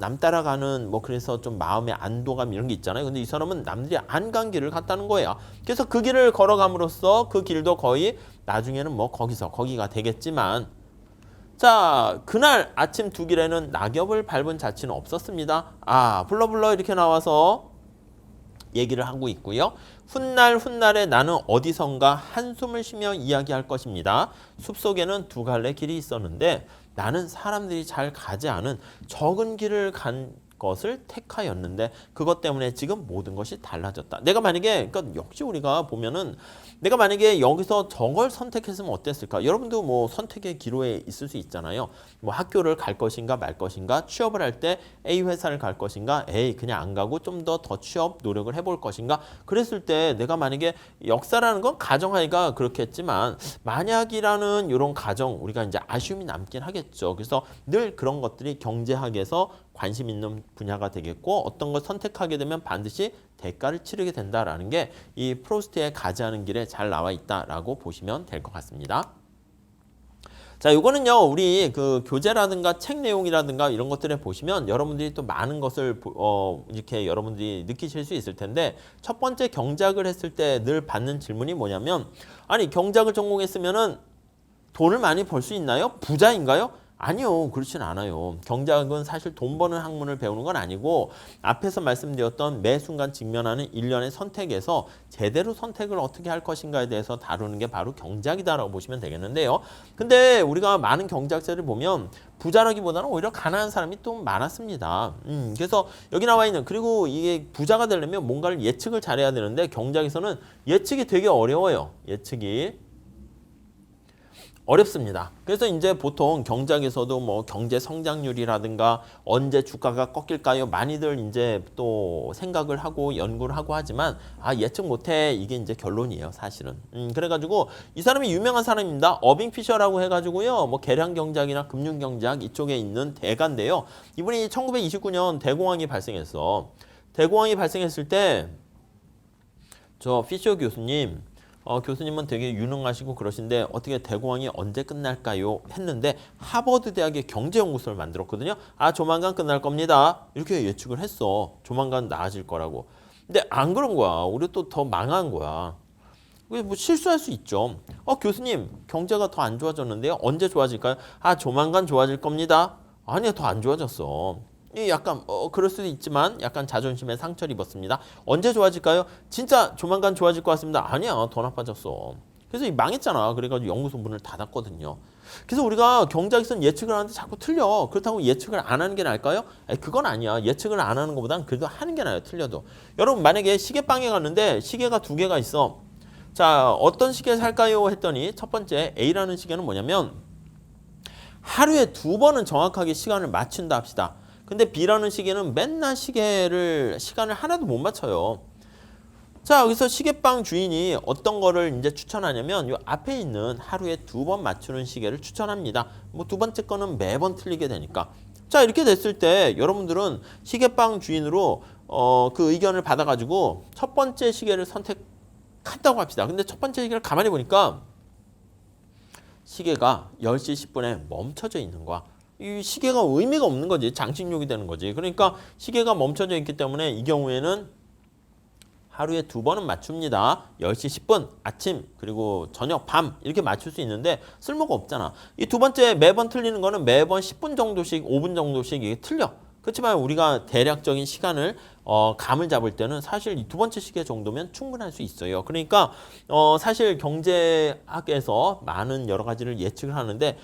남 따라가는 뭐 그래서 좀 마음의 안도감 이런 게 있잖아요. 근데 이 사람은 남들이 안 간 길을 갔다는 거예요. 그래서 그 길을 걸어감으로써 그 길도 거의 나중에는 뭐 거기가 되겠지만 자, 그날 아침 두 길에는 낙엽을 밟은 자치는 없었습니다. 불러 이렇게 나와서 얘기를 하고 있고요. 훗날에 나는 어디선가 한숨을 쉬며 이야기할 것입니다. 숲속에는 두 갈래 길이 있었는데 나는 사람들이 잘 가지 않은 적은 길을 것을 택하였는데 그것 때문에 지금 모든 것이 달라졌다. 내가 만약에 그러니까 역시 우리가 보면은 내가 만약에 여기서 저걸 선택했으면 어땠을까? 여러분도 뭐 선택의 기로에 있을 수 있잖아요. 뭐 학교를 갈 것인가 말 것인가, 취업을 할 때 A 회사를 갈 것인가, A 그냥 안 가고 좀 더 취업 노력을 해볼 것인가. 그랬을 때 내가 만약에 역사라는 건 가정하기가 그렇겠지만 만약이라는 이런 가정 우리가 이제 아쉬움이 남긴 하겠죠. 그래서 늘 그런 것들이 경제학에서 관심 있는 분야가 되겠고 어떤 걸 선택하게 되면 반드시 대가를 치르게 된다라는 게 이 프로스트의 가지하는 길에 잘 나와 있다라고 보시면 될 것 같습니다. 자, 요거는요, 우리 그 교재라든가 책 내용이라든가 이런 것들에 보시면 여러분들이 또 많은 것을 이렇게 여러분들이 느끼실 수 있을 텐데 첫 번째 경제학을 했을 때 늘 받는 질문이 뭐냐면 아니, 경제학을 전공했으면은 돈을 많이 벌 수 있나요? 부자인가요? 아니요, 그렇진 않아요. 경제학은 사실 돈 버는 학문을 배우는 건 아니고 앞에서 말씀드렸던 매 순간 직면하는 일련의 선택에서 제대로 선택을 어떻게 할 것인가에 대해서 다루는 게 바로 경제학이다라고 보시면 되겠는데요. 근데 우리가 많은 경제학자를 보면 부자라기보다는 오히려 가난한 사람이 또 많았습니다. 그래서 여기 나와 있는 그리고 이게 부자가 되려면 뭔가를 예측을 잘해야 되는데 경제학에서는 예측이 되게 어려워요. 예측이. 어렵습니다. 그래서 이제 보통 경제학에서도 뭐 경제 성장률이라든가 언제 주가가 꺾일까요? 많이들 이제 또 생각을 하고 연구를 하고 하지만 예측 못해 이게 이제 결론이에요, 사실은. 그래가지고 이 사람이 유명한 사람입니다. 어빙 피셔라고 해가지고요, 뭐 계량 경제학이나 금융 경제학 이쪽에 있는 대가인데요. 이분이 1929년 대공황이 발생했어. 대공황이 발생했을 때 저 피셔 교수님. 교수님은 되게 유능하시고 그러신데 어떻게 대공황이 언제 끝날까요? 했는데 하버드 대학의 경제연구소를 만들었거든요. 조만간 끝날 겁니다. 이렇게 예측을 했어. 조만간 나아질 거라고. 근데 안 그런 거야. 우리 또 더 망한 거야. 뭐 실수할 수 있죠. 교수님 경제가 더 안 좋아졌는데요. 언제 좋아질까요? 조만간 좋아질 겁니다. 아니야, 더 안 좋아졌어. 약간 그럴 수도 있지만 약간 자존심에 상처를 입었습니다. 언제 좋아질까요? 진짜 조만간 좋아질 것 같습니다. 아니야, 더 나빠졌어. 그래서 망했잖아. 그래가지고 연구소 문을 닫았거든요. 그래서 우리가 경제학에서는 예측을 하는데 자꾸 틀려. 그렇다고 예측을 안 하는 게 나을까요? 그건 아니야. 예측을 안 하는 것보다는 그래도 하는 게 나아요. 틀려도. 여러분 만약에 시계방에 갔는데 시계가 두 개가 있어. 자, 어떤 시계 살까요? 했더니 첫 번째 A라는 시계는 뭐냐면 하루에 2번은 정확하게 시간을 맞춘다 합시다. 근데 B라는 시계는 맨날 시간을 하나도 못 맞춰요. 자, 여기서 시계방 주인이 어떤 거를 이제 추천하냐면 이 앞에 있는 하루에 2번 맞추는 시계를 추천합니다. 뭐 두 번째 거는 매번 틀리게 되니까. 자, 이렇게 됐을 때 여러분들은 시계방 주인으로 그 의견을 받아가지고 첫 번째 시계를 선택한다고 합시다. 근데 첫 번째 시계를 가만히 보니까 시계가 10시 10분에 멈춰져 있는 거야. 이 시계가 의미가 없는 거지. 장식용이 되는 거지. 그러니까 시계가 멈춰져 있기 때문에 이 경우에는 하루에 2번은 맞춥니다. 10시 10분, 아침, 그리고 저녁, 밤 이렇게 맞출 수 있는데 쓸모가 없잖아. 이 두 번째 매번 틀리는 거는 매번 10분 정도씩, 5분 정도씩 이게 틀려. 그렇지만 우리가 대략적인 시간을 감을 잡을 때는 사실 이 두 번째 시계 정도면 충분할 수 있어요. 그러니까 사실 경제학에서 많은 여러 가지를 예측을 하는데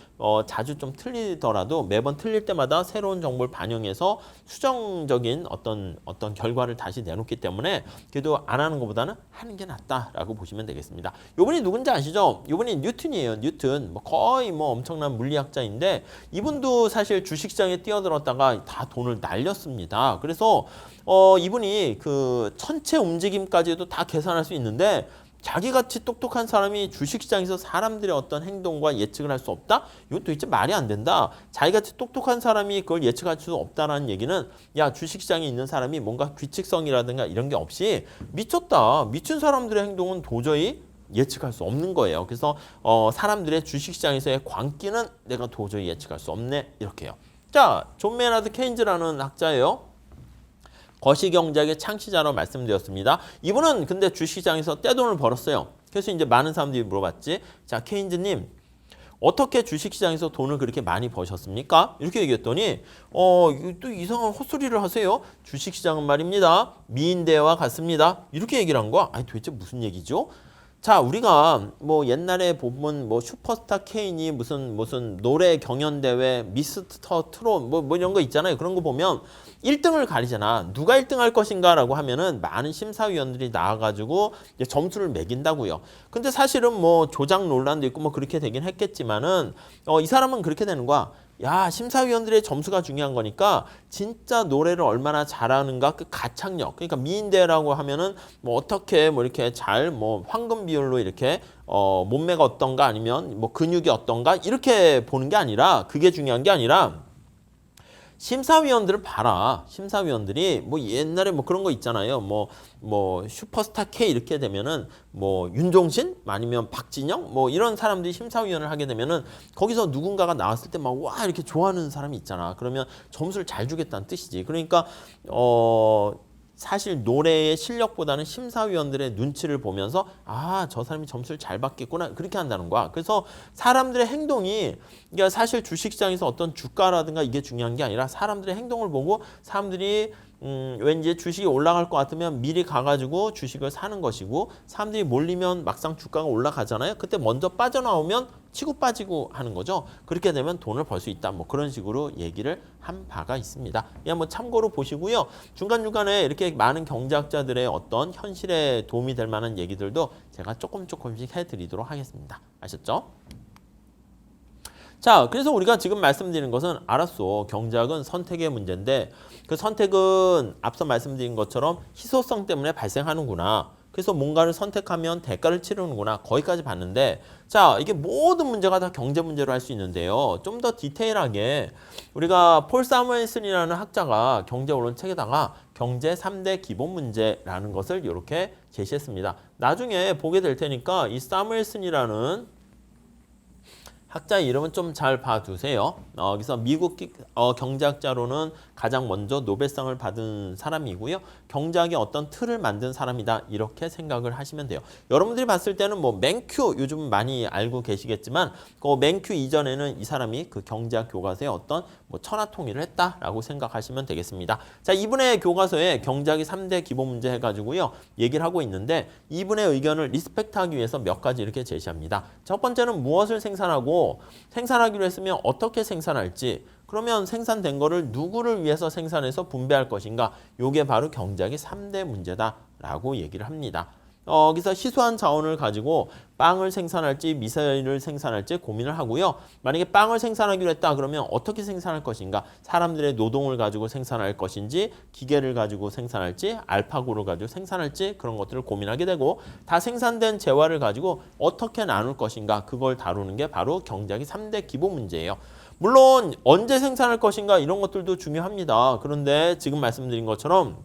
자주 좀 틀리더라도 매번 틀릴 때마다 새로운 정보를 반영해서 수정적인 어떤 결과를 다시 내놓기 때문에 그래도 안 하는 것보다는 하는 게 낫다라고 보시면 되겠습니다. 이분이 누군지 아시죠? 이분이 뉴턴이에요. 뉴턴. 거의 엄청난 물리학자인데 이분도 사실 주식시장에 뛰어들었다가 다 돈을 날렸습니다. 그래서 이분이 그 천체 움직임까지도 다 계산할 수 있는데 자기같이 똑똑한 사람이 주식시장에서 사람들의 어떤 행동과 예측을 할 수 없다? 이건 도대체 말이 안 된다. 자기같이 똑똑한 사람이 그걸 예측할 수 없다라는 얘기는 야, 주식시장에 있는 사람이 뭔가 규칙성이라든가 이런 게 없이 미쳤다. 미친 사람들의 행동은 도저히 예측할 수 없는 거예요. 그래서 사람들의 주식시장에서의 광기는 내가 도저히 예측할 수 없네. 이렇게요. 자, 존 메나드 케인즈라는 학자예요. 거시경제학의 창시자라고 말씀드렸습니다. 이분은 근데 주식시장에서 떼돈을 벌었어요. 그래서 이제 많은 사람들이 물어봤지. 자, 케인즈님 어떻게 주식시장에서 돈을 그렇게 많이 버셨습니까? 이렇게 얘기했더니 또 이상한 헛소리를 하세요. 주식시장은 말입니다. 미인대와 같습니다. 이렇게 얘기를 한 거야. 아니 도대체 무슨 얘기죠? 자, 우리가 뭐 옛날에 보면 뭐 슈퍼스타 K니 무슨 노래 경연 대회, 미스터 트롯 뭐 이런 거 있잖아요. 그런 거 보면 1등을 가리잖아. 누가 1등 할 것인가라고 하면은 많은 심사위원들이 나와가지고 이제 점수를 매긴다고요. 근데 사실은 뭐 조작 논란도 있고 뭐 그렇게 되긴 했겠지만은 이 사람은 그렇게 되는 거야. 야, 심사위원들의 점수가 중요한 거니까 진짜 노래를 얼마나 잘하는가 그 가창력. 그러니까 미인대라고 하면은 뭐 어떻게 뭐 이렇게 잘 뭐 황금 비율로 이렇게 몸매가 어떤가 아니면 뭐 근육이 어떤가 이렇게 보는 게 아니라 그게 중요한 게 아니라 심사위원들을 봐라. 심사위원들이 뭐 옛날에 뭐 그런 거 있잖아요. 뭐 슈퍼스타 K 이렇게 되면은 뭐 윤종신 아니면 박진영 뭐 이런 사람들이 심사위원을 하게 되면은 거기서 누군가가 나왔을 때 막 와 이렇게 좋아하는 사람이 있잖아. 그러면 점수를 잘 주겠다는 뜻이지. 그러니까 사실 노래의 실력보다는 심사위원들의 눈치를 보면서 아, 저 사람이 점수를 잘 받겠구나 그렇게 한다는 거야. 그래서 사람들의 행동이 그러니까 사실 주식시장에서 어떤 주가라든가 이게 중요한 게 아니라 사람들의 행동을 보고 사람들이 왠지 주식이 올라갈 것 같으면 미리 가가지고 주식을 사는 것이고 사람들이 몰리면 막상 주가가 올라가잖아요. 그때 먼저 빠져나오면 치고 빠지고 하는 거죠. 그렇게 되면 돈을 벌 수 있다. 뭐 그런 식으로 얘기를 한 바가 있습니다. 이 한번 참고로 보시고요. 중간중간에 이렇게 많은 경제학자들의 어떤 현실에 도움이 될 만한 얘기들도 제가 조금씩 해드리도록 하겠습니다. 아셨죠? 자, 그래서 우리가 지금 말씀드리는 것은 알았어. 경제학은 선택의 문제인데 그 선택은 앞서 말씀드린 것처럼 희소성 때문에 발생하는구나. 그래서 뭔가를 선택하면 대가를 치르는구나. 거기까지 봤는데 자, 이게 모든 문제가 다 경제 문제로 할 수 있는데요. 좀 더 디테일하게 우리가 폴 사무엘슨이라는 학자가 경제원론 책에다가 경제 3대 기본 문제라는 것을 이렇게 제시했습니다. 나중에 보게 될 테니까 이 사무엘슨이라는 학자 이름은 좀 잘 봐두세요. 그래서 미국 경제학자로는 가장 먼저 노벨상을 받은 사람이고요. 경제학의 어떤 틀을 만든 사람이다. 이렇게 생각을 하시면 돼요. 여러분들이 봤을 때는 뭐 맨큐 요즘 많이 알고 계시겠지만 그 맨큐 이전에는 이 사람이 그 경제학 교과서에 어떤 뭐 천하통일을 했다라고 생각하시면 되겠습니다. 자, 이분의 교과서에 경제학의 3대 기본 문제 해가지고요. 얘기를 하고 있는데 이분의 의견을 리스펙트하기 위해서 몇 가지 이렇게 제시합니다. 첫 번째는 무엇을 생산하기로 했으면 어떻게 생산할지 그러면 생산된 거를 누구를 위해서 생산해서 분배할 것인가 이게 바로 경제학의 3대 문제다라고 얘기를 합니다. 그래서 희소한 자원을 가지고 빵을 생산할지 미사일을 생산할지 고민을 하고요. 만약에 빵을 생산하기로 했다 그러면 어떻게 생산할 것인가 사람들의 노동을 가지고 생산할 것인지 기계를 가지고 생산할지 알파고를 가지고 생산할지 그런 것들을 고민하게 되고 다 생산된 재화를 가지고 어떻게 나눌 것인가 그걸 다루는 게 바로 경제학의 3대 기본 문제예요. 물론 언제 생산할 것인가 이런 것들도 중요합니다. 그런데 지금 말씀드린 것처럼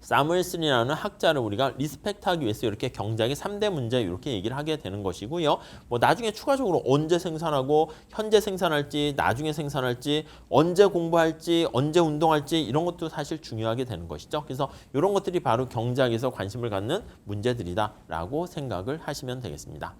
사무엘슨이라는 학자를 우리가 리스펙트하기 위해서 이렇게 경제학의 3대 문제 이렇게 얘기를 하게 되는 것이고요. 뭐 나중에 추가적으로 언제 생산하고 현재 생산할지 나중에 생산할지 언제 공부할지 언제 운동할지 이런 것도 사실 중요하게 되는 것이죠. 그래서 이런 것들이 바로 경제학에서 관심을 갖는 문제들이다라고 생각을 하시면 되겠습니다.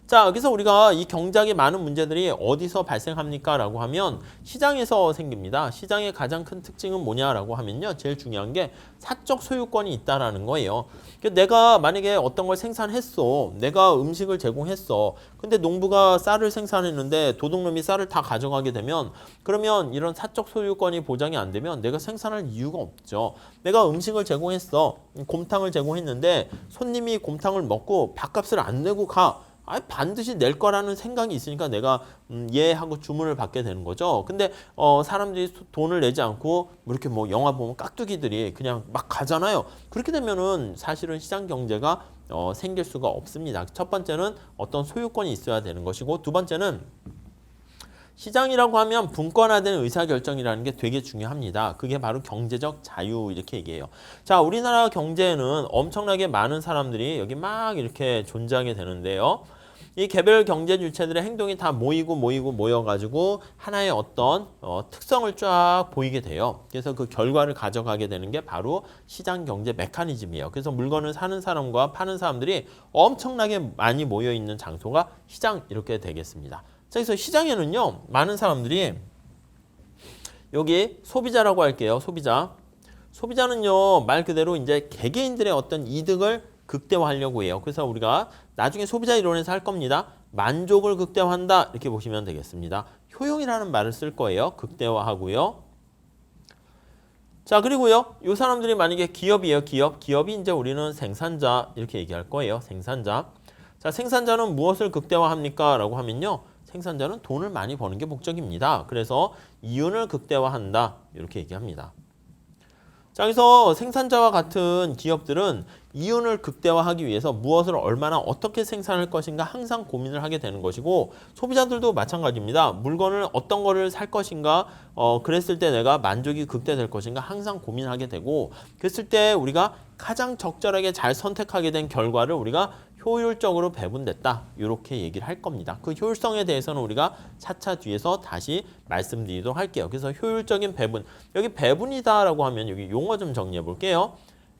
자, 그래서 우리가 이 경제학의 많은 문제들이 어디서 발생합니까? 라고 하면 시장에서 생깁니다. 시장의 가장 큰 특징은 뭐냐라고 하면요. 제일 중요한 게 사적 소유권이 있다라는 거예요. 내가 만약에 어떤 걸 생산했어. 내가 음식을 제공했어. 근데 농부가 쌀을 생산했는데 도둑놈이 쌀을 다 가져가게 되면 그러면 이런 사적 소유권이 보장이 안 되면 내가 생산할 이유가 없죠. 내가 음식을 제공했어. 곰탕을 제공했는데 손님이 곰탕을 먹고 밥값을 안 내고 가. 반드시 낼 거라는 생각이 있으니까 내가 예 하고 주문을 받게 되는 거죠. 근데 사람들이 돈을 내지 않고 뭐 이렇게 뭐 영화 보면 깍두기들이 그냥 막 가잖아요. 그렇게 되면은 사실은 시장 경제가 생길 수가 없습니다. 첫 번째는 어떤 소유권이 있어야 되는 것이고 두 번째는 시장이라고 하면 분권화된 의사결정이라는 게 되게 중요합니다. 그게 바로 경제적 자유 이렇게 얘기해요. 자, 우리나라 경제에는 엄청나게 많은 사람들이 여기 막 이렇게 존재하게 되는데요. 이 개별 경제 주체들의 행동이 다 모여가지고 하나의 어떤 특성을 쫙 보이게 돼요. 그래서 그 결과를 가져가게 되는 게 바로 시장 경제 메커니즘이에요. 그래서 물건을 사는 사람과 파는 사람들이 엄청나게 많이 모여 있는 장소가 시장 이렇게 되겠습니다. 자, 그래서 시장에는요, 많은 사람들이 여기 소비자라고 할게요. 소비자는요, 말 그대로 이제 개개인들의 어떤 이득을 극대화하려고 해요. 그래서 우리가 나중에 소비자 이론에서 할 겁니다. 만족을 극대화한다 이렇게 보시면 되겠습니다. 효용이라는 말을 쓸 거예요. 극대화하고요. 자, 그리고요. 이 사람들이 만약에 기업이에요. 기업이 이제 우리는 생산자 이렇게 얘기할 거예요. 생산자. 자, 생산자는 무엇을 극대화합니까? 라고 하면요. 생산자는 돈을 많이 버는 게 목적입니다. 그래서 이윤을 극대화한다. 이렇게 얘기합니다. 자, 그래서 생산자와 같은 기업들은 이윤을 극대화하기 위해서 무엇을 얼마나 어떻게 생산할 것인가 항상 고민을 하게 되는 것이고 소비자들도 마찬가지입니다. 물건을 어떤 거를 살 것인가 그랬을 때 내가 만족이 극대화될 것인가 항상 고민하게 되고 그랬을 때 우리가 가장 적절하게 잘 선택하게 된 결과를 우리가 효율적으로 배분됐다. 이렇게 얘기를 할 겁니다. 그 효율성에 대해서는 우리가 차차 뒤에서 다시 말씀드리도록 할게요. 그래서 효율적인 배분. 여기 배분이다라고 하면 여기 용어 좀 정리해 볼게요.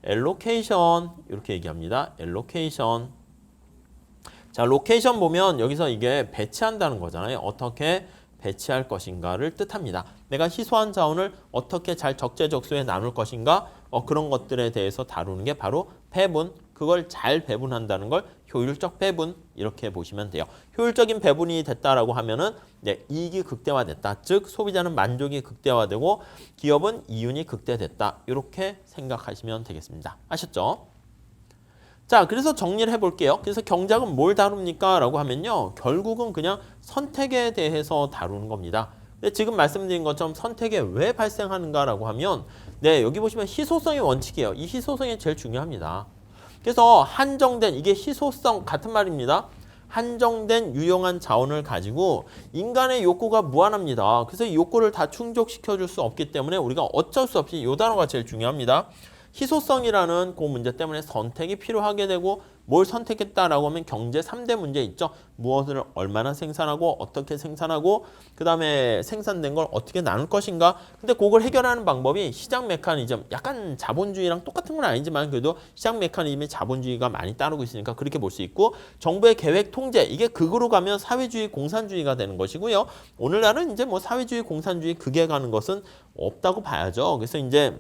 allocation 이렇게 얘기합니다. allocation. 자, 로케이션 보면 여기서 이게 배치한다는 거잖아요. 어떻게 배치할 것인가를 뜻합니다. 내가 희소한 자원을 어떻게 잘 적재적소에 나눌 것인가 그런 것들에 대해서 다루는 게 바로 배분. 그걸 잘 배분한다는 걸 효율적 배분 이렇게 보시면 돼요. 효율적인 배분이 됐다라고 하면은 이익이 극대화됐다. 즉 소비자는 만족이 극대화되고 기업은 이윤이 극대화됐다. 이렇게 생각하시면 되겠습니다. 아셨죠? 자, 그래서 정리를 해볼게요. 그래서 경제학은 뭘 다룹니까? 라고 하면요. 결국은 그냥 선택에 대해서 다루는 겁니다. 근데 지금 말씀드린 것처럼 선택이 왜 발생하는가라고 하면 여기 보시면 희소성의 원칙이에요. 이 희소성이 제일 중요합니다. 그래서 한정된 이게 희소성 같은 말입니다. 한정된 유용한 자원을 가지고 인간의 욕구가 무한합니다. 그래서 이 욕구를 다 충족시켜 줄 수 없기 때문에 우리가 어쩔 수 없이 이 단어가 제일 중요합니다. 희소성이라는 그 문제 때문에 선택이 필요하게 되고 뭘 선택했다라고 하면 경제 3대 문제 있죠. 무엇을 얼마나 생산하고 어떻게 생산하고 그 다음에 생산된 걸 어떻게 나눌 것인가. 근데 그걸 해결하는 방법이 시장 메커니즘 약간 자본주의랑 똑같은 건 아니지만 그래도 시장 메커니즘이 자본주의가 많이 따르고 있으니까 그렇게 볼 수 있고 정부의 계획 통제 이게 극으로 가면 사회주의 공산주의가 되는 것이고요. 오늘날은 이제 뭐 사회주의 공산주의 극에 가는 것은 없다고 봐야죠. 그래서 이제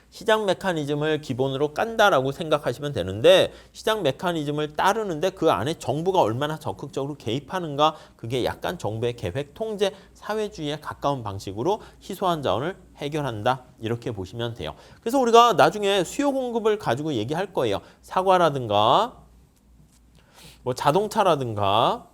시장 메커니즘을 기본으로 깐다라고 생각하시면 되는데 시장 메커니즘을 따르는데 그 안에 정부가 얼마나 적극적으로 개입하는가 그게 약간 정부의 계획 통제 사회주의에 가까운 방식으로 희소한 자원을 해결한다 이렇게 보시면 돼요. 그래서 우리가 나중에 수요 공급을 가지고 얘기할 거예요. 사과라든가 뭐 자동차라든가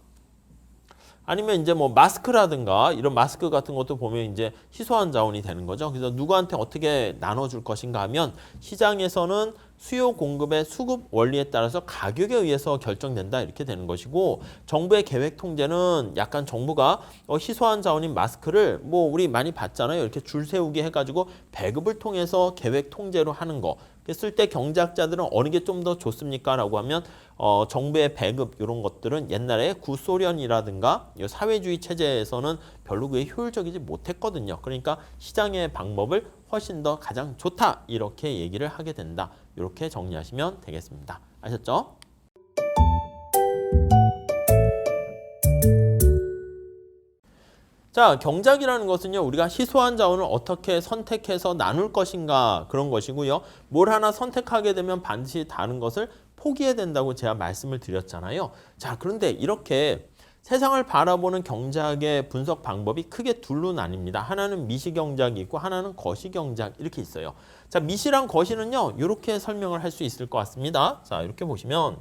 아니면 이제 뭐 마스크라든가 이런 마스크 같은 것도 보면 이제 희소한 자원이 되는 거죠. 그래서 누구한테 어떻게 나눠줄 것인가 하면 시장에서는 수요 공급의 수급 원리에 따라서 가격에 의해서 결정된다 이렇게 되는 것이고 정부의 계획 통제는 약간 정부가 희소한 자원인 마스크를 뭐 우리 많이 봤잖아요. 이렇게 줄 세우게 해가지고 배급을 통해서 계획 통제로 하는 거. 쓸 때 경제학자들은 어느 게 좀 더 좋습니까? 라고 하면 정부의 배급 이런 것들은 옛날에 구소련이라든가 사회주의 체제에서는 별로 그게 효율적이지 못했거든요. 그러니까 시장의 방법을 훨씬 더 가장 좋다 이렇게 얘기를 하게 된다. 이렇게 정리하시면 되겠습니다. 아셨죠? 자, 경작이라는 것은요. 우리가 희소한 자원을 어떻게 선택해서 나눌 것인가 그런 것이고요. 뭘 하나 선택하게 되면 반드시 다른 것을 포기해야 된다고 제가 말씀을 드렸잖아요. 자, 그런데 이렇게 세상을 바라보는 경제학의 분석 방법이 크게 둘로 나뉩니다. 하나는 미시경제학이 있고 하나는 거시경제학 이렇게 있어요. 자, 미시랑 거시는요. 이렇게 설명을 할 수 있을 것 같습니다. 자, 이렇게 보시면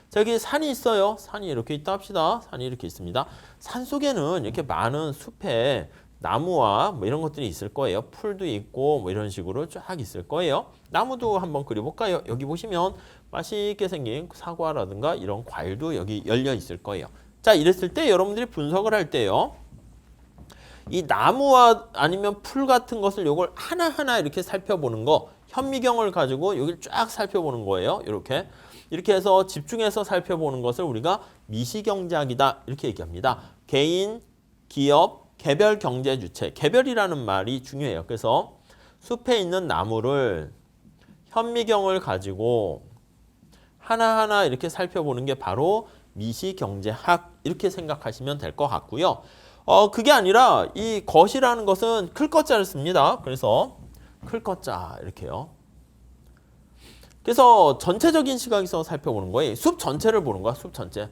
저기 산이 있어요. 산이 이렇게 있다 합시다. 산이 이렇게 있습니다. 산 속에는 이렇게 많은 숲에 나무와 뭐 이런 것들이 있을 거예요. 풀도 있고 뭐 이런 식으로 쫙 있을 거예요. 나무도 한번 그려볼까요? 여기 보시면 맛있게 생긴 사과라든가 이런 과일도 여기 열려 있을 거예요. 자, 이랬을 때 여러분들이 분석을 할 때요. 이 나무와 아니면 풀 같은 것을 요걸 하나하나 이렇게 살펴보는 거 현미경을 가지고 여기를 쫙 살펴보는 거예요. 이렇게 해서 집중해서 살펴보는 것을 우리가 미시경제학이다 이렇게 얘기합니다. 개인, 기업, 개별 경제 주체. 개별이라는 말이 중요해요. 그래서 숲에 있는 나무를 현미경을 가지고 하나하나 이렇게 살펴보는 게 바로 미시경제학 이렇게 생각하시면 될 것 같고요. 그게 아니라 이 것이라는 것은 클 것자를 씁니다. 그래서 클 것자 이렇게요. 그래서 전체적인 시각에서 살펴보는 거예요. 숲 전체를 보는 거야. 숲 전체.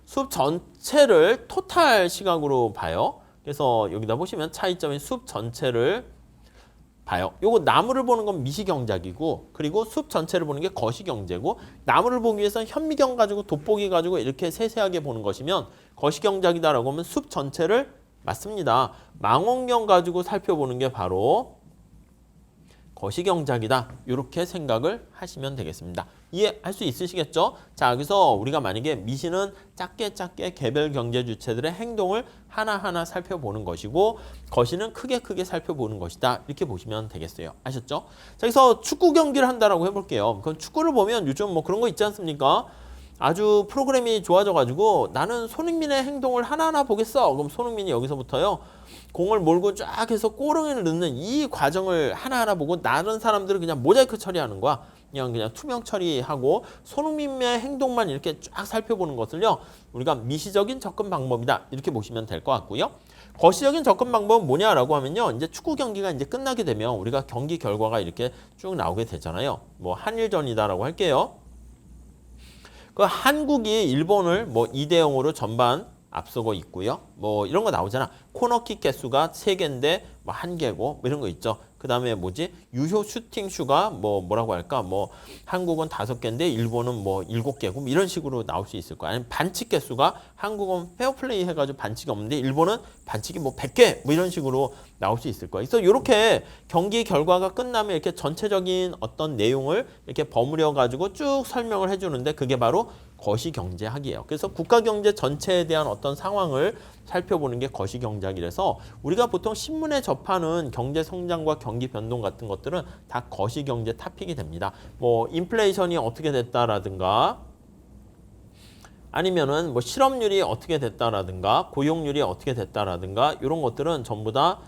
숲 전체를 토탈 시각으로 봐요. 그래서 여기다 보시면 차이점인 숲 전체를 봐요. 요거 나무를 보는 건 미시경작이고, 그리고 숲 전체를 보는 게 거시경제고, 나무를 보기 위해서 현미경 가지고 돋보기 가지고 이렇게 세세하게 보는 것이면 거시경작이다라고 하면 숲 전체를 맞습니다. 망원경 가지고 살펴보는 게 바로 거시경작이다. 이렇게 생각을 하시면 되겠습니다. 이해할 수 있으시겠죠? 자, 그래서 우리가 만약에 미시는 작게 개별 경제 주체들의 행동을 하나하나 살펴보는 것이고, 거시는 크게 살펴보는 것이다. 이렇게 보시면 되겠어요. 아셨죠? 자, 그래서 축구 경기를 한다라고 해볼게요. 그럼 축구를 보면 요즘 뭐 그런 거 있지 않습니까? 아주 프로그램이 좋아져가지고 나는 손흥민의 행동을 하나하나 보겠어. 그럼 손흥민이 여기서부터요. 공을 몰고 쫙 해서 골을 넣는 이 과정을 하나하나 보고, 다른 사람들은 그냥 모자이크 처리하는 거야. 그냥 투명 처리하고 손흥민의 행동만 이렇게 쫙 살펴보는 것을요. 우리가 미시적인 접근 방법이다. 이렇게 보시면 될 것 같고요. 거시적인 접근 방법은 뭐냐라고 하면요. 이제 축구 경기가 이제 끝나게 되면 우리가 경기 결과가 이렇게 쭉 나오게 되잖아요. 뭐 한일전이다라고 할게요. 그 한국이 일본을 뭐 2대 0으로 전반 앞서고 있고요. 뭐 이런 거 나오잖아. 코너킥 개수가 3개인데 뭐 1개고 뭐 이런 거 있죠. 그 다음에 뭐지? 유효 슈팅 슈가 뭐라고 할까? 뭐 한국은 5개인데 일본은 뭐 7개고 뭐 이런 식으로 나올 수 있을 거야. 아니면 반칙 개수가 한국은 페어플레이 해가지고 반칙이 없는데 일본은 반칙이 뭐 100개 뭐 이런 식으로 나올 수 있을 거야. 그래서 이렇게 경기 결과가 끝나면 이렇게 전체적인 어떤 내용을 이렇게 버무려 가지고 쭉 설명을 해주는데 그게 바로 거시경제학이에요. 그래서 국가 경제 전체에 대한 어떤 상황을 살펴보는 게 거시경제학이라서 우리가 보통 신문에 접하는 경제 성장과 경기 변동 같은 것들은 다 거시경제 토픽이 됩니다. 뭐 인플레이션이 어떻게 됐다라든가 아니면은 뭐 실업률이 어떻게 됐다라든가 고용률이 어떻게 됐다라든가 이런 것들은 전부 다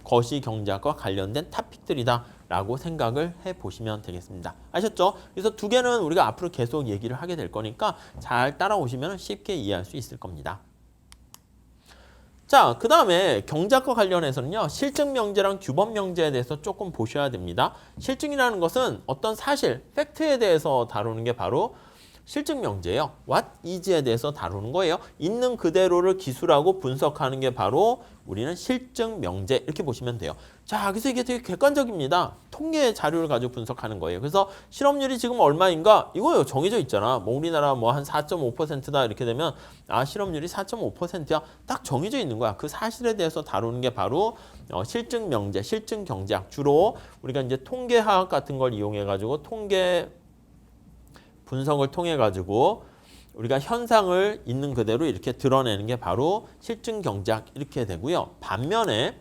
거시경제학과 관련된 토픽들이다 라고 생각을 해보시면 되겠습니다. 아셨죠? 그래서 두 개는 우리가 앞으로 계속 얘기를 하게 될 거니까 잘 따라오시면 쉽게 이해할 수 있을 겁니다. 자, 그 다음에 경제학과 관련해서는요. 실증명제랑 규범명제에 대해서 조금 보셔야 됩니다. 실증이라는 것은 어떤 사실, 팩트에 대해서 다루는 게 바로 실증명제예요. What is에 대해서 다루는 거예요. 있는 그대로를 기술하고 분석하는 게 바로 우리는 실증명제 이렇게 보시면 돼요. 자, 그래서 이게 되게 객관적입니다. 통계 자료를 가지고 분석하는 거예요. 그래서 실업률이 지금 얼마인가? 이거요. 정해져 있잖아. 뭐 우리나라 뭐 한 4.5%다 이렇게 되면 실업률이 4.5%야. 딱 정해져 있는 거야. 그 사실에 대해서 다루는 게 바로 실증명제, 실증경제학. 주로 우리가 이제 통계학 같은 걸 이용해 가지고 통계 분석을 통해 가지고 우리가 현상을 있는 그대로 이렇게 드러내는 게 바로 실증경제학 이렇게 되고요. 반면에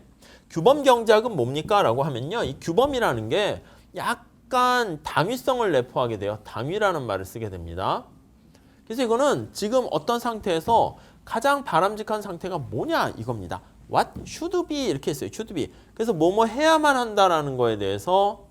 규범경제학은 뭡니까? 라고 하면요. 이 규범이라는 게 약간 당위성을 내포하게 돼요. 당위라는 말을 쓰게 됩니다. 그래서 이거는 지금 어떤 상태에서 가장 바람직한 상태가 뭐냐 이겁니다. What should be 이렇게 했어요. should be. 그래서 뭐뭐 해야만 한다라는 거에 대해서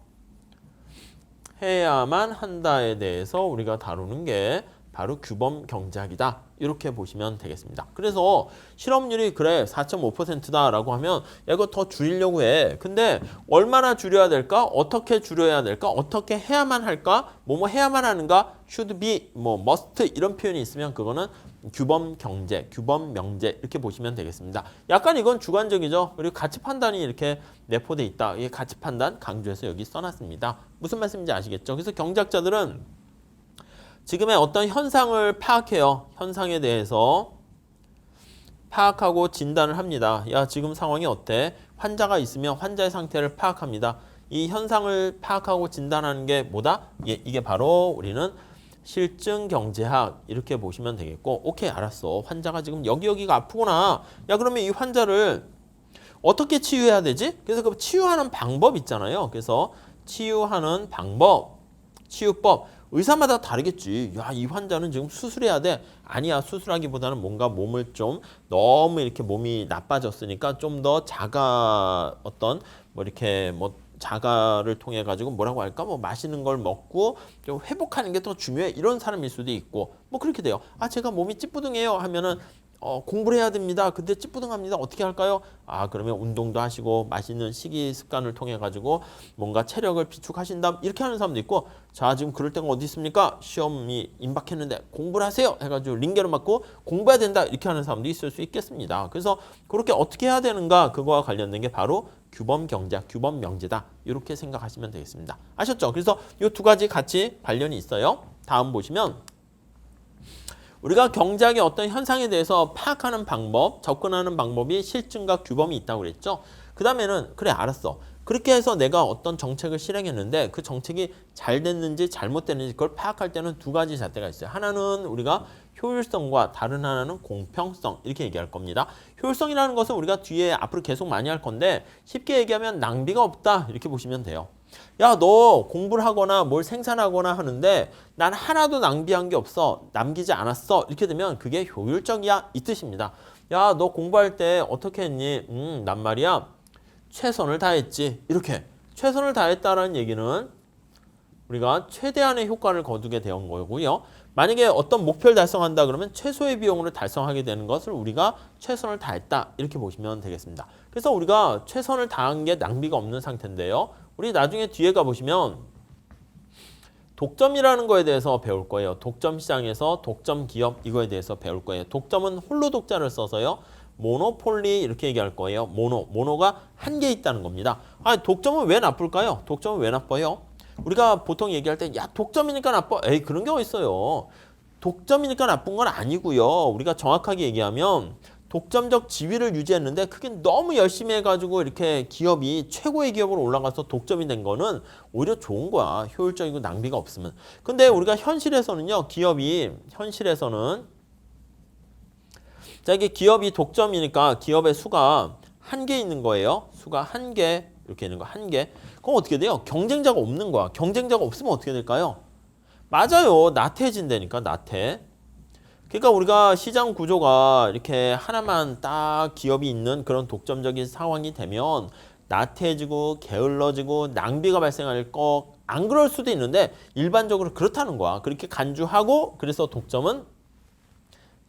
해야만 한다에 대해서 우리가 다루는 게 바로 규범 경제학이다. 이렇게 보시면 되겠습니다. 그래서 실업률이 그래 4.5%다라고 하면 야, 이거 더 줄이려고 해. 근데 얼마나 줄여야 될까? 어떻게 줄여야 될까? 어떻게 해야만 할까? 뭐뭐 해야만 하는가? should be, 뭐 must 이런 표현이 있으면 그거는 규범 경제, 규범 명제 이렇게 보시면 되겠습니다. 약간 이건 주관적이죠. 그리고 가치 판단이 이렇게 내포돼 있다. 이게 가치 판단 강조해서 여기 써놨습니다. 무슨 말씀인지 아시겠죠? 그래서 경제학자들은 지금의 어떤 현상을 파악해요. 현상에 대해서 파악하고 진단을 합니다. 야, 지금 상황이 어때? 환자가 있으면 환자의 상태를 파악합니다. 이 현상을 파악하고 진단하는 게 뭐다? 이게 바로 우리는 실증경제학 이렇게 보시면 되겠고, 오케이 알았어. 환자가 지금 여기가 아프구나. 야, 그러면 이 환자를 어떻게 치유해야 되지? 그래서 그 치유하는 방법 있잖아요. 그래서 치유하는 방법, 치유법 의사마다 다르겠지. 야, 이 환자는 지금 수술해야 돼. 아니야, 수술하기보다는 뭔가 몸을 좀 너무 이렇게 몸이 나빠졌으니까 좀 더 어떤 뭐 이렇게 뭐 자가를 통해 가지고 뭐라고 할까? 뭐 맛있는 걸 먹고 좀 회복하는 게 더 중요해. 이런 사람일 수도 있고 뭐 그렇게 돼요. 제가 몸이 찌뿌둥해요 하면은 공부를 해야 됩니다. 근데 찌뿌둥합니다. 어떻게 할까요? 그러면 운동도 하시고 맛있는 식이 습관을 통해 가지고 뭔가 체력을 비축하신다. 이렇게 하는 사람도 있고, 자, 지금 그럴 때가 어디 있습니까? 시험이 임박했는데 공부를 하세요. 해가지고 링겔을 맞고 공부해야 된다. 이렇게 하는 사람도 있을 수 있겠습니다. 그래서 그렇게 어떻게 해야 되는가? 그거와 관련된 게 바로 규범 경제학, 규범 명제다. 이렇게 생각하시면 되겠습니다. 아셨죠? 그래서 이 두 가지 같이 관련이 있어요. 다음 보시면 우리가 경제학의 어떤 현상에 대해서 파악하는 방법, 접근하는 방법이 실증과 규범이 있다고 그랬죠. 그 다음에는 그래 알았어. 그렇게 해서 내가 어떤 정책을 실행했는데 그 정책이 잘 됐는지 잘못됐는지 그걸 파악할 때는 두 가지 잣대가 있어요. 하나는 우리가 효율성과 다른 하나는 공평성 이렇게 얘기할 겁니다. 효율성이라는 것은 우리가 뒤에 앞으로 계속 많이 할 건데 쉽게 얘기하면 낭비가 없다 이렇게 보시면 돼요. 야, 너 공부를 하거나 뭘 생산하거나 하는데 난 하나도 낭비한 게 없어. 남기지 않았어. 이렇게 되면 그게 효율적이야. 이 뜻입니다. 야, 너 공부할 때 어떻게 했니? 난 말이야. 최선을 다했지. 이렇게. 최선을 다했다라는 얘기는 우리가 최대한의 효과를 거두게 된 거고요. 만약에 어떤 목표를 달성한다 그러면 최소의 비용으로 달성하게 되는 것을 우리가 최선을 다했다. 이렇게 보시면 되겠습니다. 그래서 우리가 최선을 다한 게 낭비가 없는 상태인데요. 우리 나중에 뒤에 가보시면 독점이라는 거에 대해서 배울 거예요. 독점 시장에서 독점 기업 이거에 대해서 배울 거예요. 독점은 홀로 독자를 써서요. 모노폴리 이렇게 얘기할 거예요. 모노가 한 개 있다는 겁니다. 독점은 왜 나쁠까요? 독점은 왜 나빠요? 우리가 보통 얘기할 때 야, 독점이니까 나빠. 에이, 그런 경우 있어요. 독점이니까 나쁜 건 아니고요. 우리가 정확하게 얘기하면 독점적 지위를 유지했는데 그게 너무 열심히 해가지고 이렇게 기업이 최고의 기업으로 올라가서 독점이 된 거는 오히려 좋은 거야. 효율적이고 낭비가 없으면. 근데 우리가 현실에서는요. 현실에서는 자, 이게 기업이 독점이니까 기업의 수가 한 개 있는 거예요. 수가 한 개 이렇게 있는 거 한 개. 그럼 어떻게 돼요? 경쟁자가 없는 거야. 경쟁자가 없으면 어떻게 될까요? 맞아요. 나태해진다니까 나태. 그러니까 우리가 시장 구조가 이렇게 하나만 딱 기업이 있는 그런 독점적인 상황이 되면 나태해지고 게을러지고 낭비가 발생할 거 안 그럴 수도 있는데 일반적으로 그렇다는 거야. 그렇게 간주하고 그래서 독점은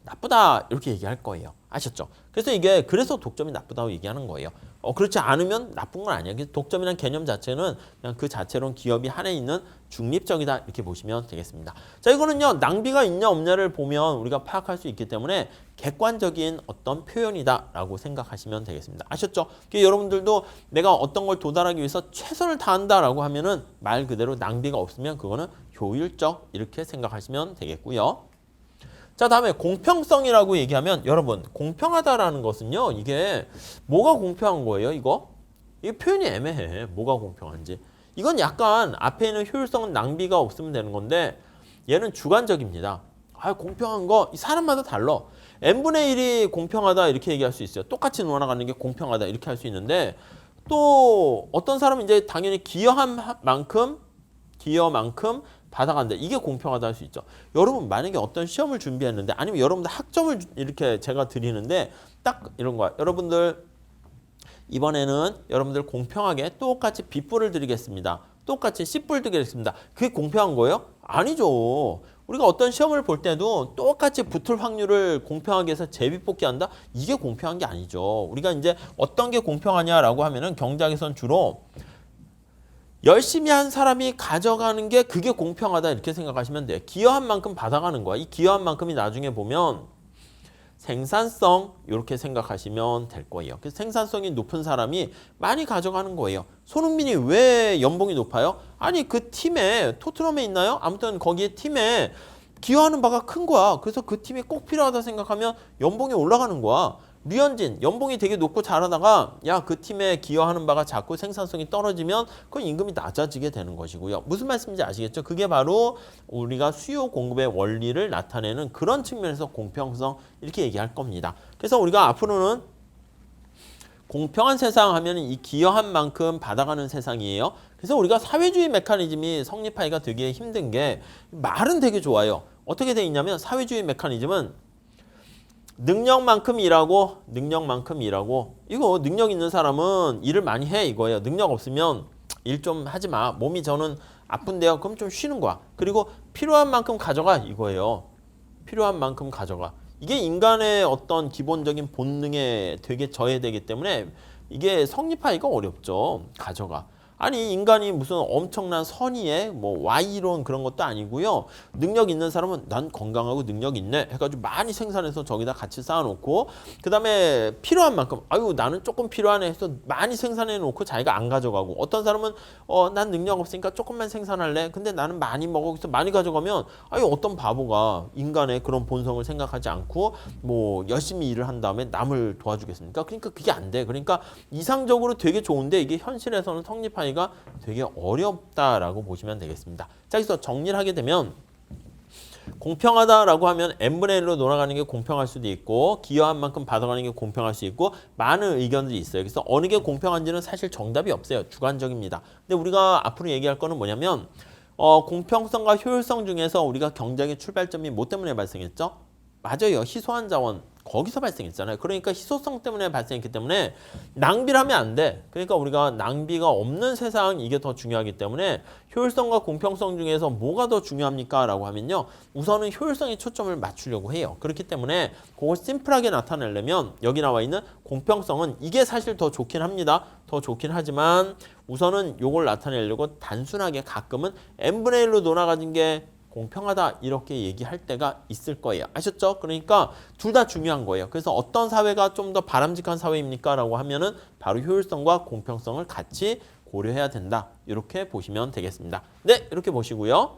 나쁘다 이렇게 얘기할 거예요. 아셨죠? 그래서 이게 그래서 독점이 나쁘다고 얘기하는 거예요. 그렇지 않으면 나쁜 건 아니에요. 독점이라는 개념 자체는 그냥 그 자체로는 기업이 한해 있는 중립적이다 이렇게 보시면 되겠습니다. 자, 이거는요 낭비가 있냐 없냐를 보면 우리가 파악할 수 있기 때문에 객관적인 어떤 표현이다라고 생각하시면 되겠습니다. 아셨죠? 여러분들도 내가 어떤 걸 도달하기 위해서 최선을 다한다라고 하면은 말 그대로 낭비가 없으면 그거는 효율적 이렇게 생각하시면 되겠고요. 자, 다음에 공평성이라고 얘기하면 여러분 공평하다라는 것은요. 이게 뭐가 공평한 거예요? 이게 표현이 애매해. 뭐가 공평한지. 이건 약간 앞에 있는 효율성은 낭비가 없으면 되는 건데 얘는 주관적입니다. 공평한 거 사람마다 달라. n분의 1이 공평하다 이렇게 얘기할 수 있어요. 똑같이 놀아가는 게 공평하다 이렇게 할 수 있는데 또 어떤 사람은 이제 당연히 기여한 만큼 받아간다. 이게 공평하다 할 수 있죠. 여러분 만약에 어떤 시험을 준비했는데 아니면 여러분들 학점을 이렇게 제가 드리는데 딱 이런 거야. 여러분들 이번에는 여러분들 공평하게 똑같이 B뿔을 드리겠습니다. 똑같이 C뿔 드리겠습니다. 그게 공평한 거예요? 아니죠. 우리가 어떤 시험을 볼 때도 똑같이 붙을 확률을 공평하게 해서 제비뽑기한다? 이게 공평한 게 아니죠. 우리가 이제 어떤 게 공평하냐라고 하면은 경제학에서는 주로 열심히 한 사람이 가져가는 게 그게 공평하다 이렇게 생각하시면 돼요. 기여한 만큼 받아가는 거야. 이 기여한 만큼이 나중에 보면 생산성 이렇게 생각하시면 될 거예요. 그래서 생산성이 높은 사람이 많이 가져가는 거예요. 손흥민이 왜 연봉이 높아요? 아니 그 팀에 토트넘에 있나요? 아무튼 거기에 팀에 기여하는 바가 큰 거야. 그래서 그 팀이 꼭 필요하다 생각하면 연봉이 올라가는 거야. 류현진 연봉이 되게 높고 잘하다가 야, 그 팀에 기여하는 바가 작고 생산성이 떨어지면 그 임금이 낮아지게 되는 것이고요. 무슨 말씀인지 아시겠죠? 그게 바로 우리가 수요 공급의 원리를 나타내는 그런 측면에서 공평성 이렇게 얘기할 겁니다. 그래서 우리가 앞으로는 공평한 세상 하면 이 기여한 만큼 받아가는 세상이에요. 그래서 우리가 사회주의 메커니즘이 성립하기가 되게 힘든 게 말은 되게 좋아요. 어떻게 돼 있냐면 사회주의 메커니즘은 능력만큼 일하고 이거 능력 있는 사람은 일을 많이 해 이거예요. 능력 없으면 일 좀 하지 마. 몸이 저는 아픈데요. 그럼 좀 쉬는 거야. 그리고 필요한 만큼 가져가 이거예요. 필요한 만큼 가져가. 이게 인간의 어떤 기본적인 본능에 되게 저해되기 때문에 이게 성립하기가 어렵죠. 가져가. 아니 인간이 무슨 엄청난 선의의 뭐 Y이론 그런 것도 아니고요. 능력 있는 사람은 난 건강하고 능력 있네 해가지고 많이 생산해서 저기다 같이 쌓아놓고 그 다음에 필요한 만큼 아유 나는 조금 필요하네 해서 많이 생산해 놓고 자기가 안 가져가고 어떤 사람은 난 능력 없으니까 조금만 생산할래 근데 나는 많이 먹어 그래서 많이 가져가면 아유 어떤 바보가 인간의 그런 본성을 생각하지 않고 뭐 열심히 일을 한 다음에 남을 도와주겠습니까? 그러니까 그게 안 돼. 그러니까 이상적으로 되게 좋은데 이게 현실에서는 성립하기가 되게 어렵다라고 보시면 되겠습니다. 자, 여기서 정리를 하게 되면 공평하다라고 하면 n분의 1로 돌아가는 게 공평할 수도 있고 기여한 만큼 받아가는 게 공평할 수 있고 많은 의견들이 있어요. 그래서 어느 게 공평한지는 사실 정답이 없어요. 주관적입니다. 근데 우리가 앞으로 얘기할 거는 뭐냐면 공평성과 효율성 중에서 우리가 경쟁의 출발점이 뭐 때문에 발생했죠? 맞아요. 희소한 자원. 거기서 발생했잖아요. 그러니까 희소성 때문에 발생했기 때문에 낭비를 하면 안 돼. 그러니까 우리가 낭비가 없는 세상 이게 더 중요하기 때문에 효율성과 공평성 중에서 뭐가 더 중요합니까? 라고 하면요. 우선은 효율성에 초점을 맞추려고 해요. 그렇기 때문에 그걸 심플하게 나타내려면 여기 나와 있는 공평성은 이게 사실 더 좋긴 합니다. 더 좋긴 하지만 우선은 이걸 나타내려고 단순하게 가끔은 n분의 1로 돌아가진 게 공평하다 이렇게 얘기할 때가 있을 거예요. 아셨죠? 그러니까 둘 다 중요한 거예요. 그래서 어떤 사회가 좀 더 바람직한 사회입니까? 라고 하면은 바로 효율성과 공평성을 같이 고려해야 된다. 이렇게 보시면 되겠습니다. 네, 이렇게 보시고요.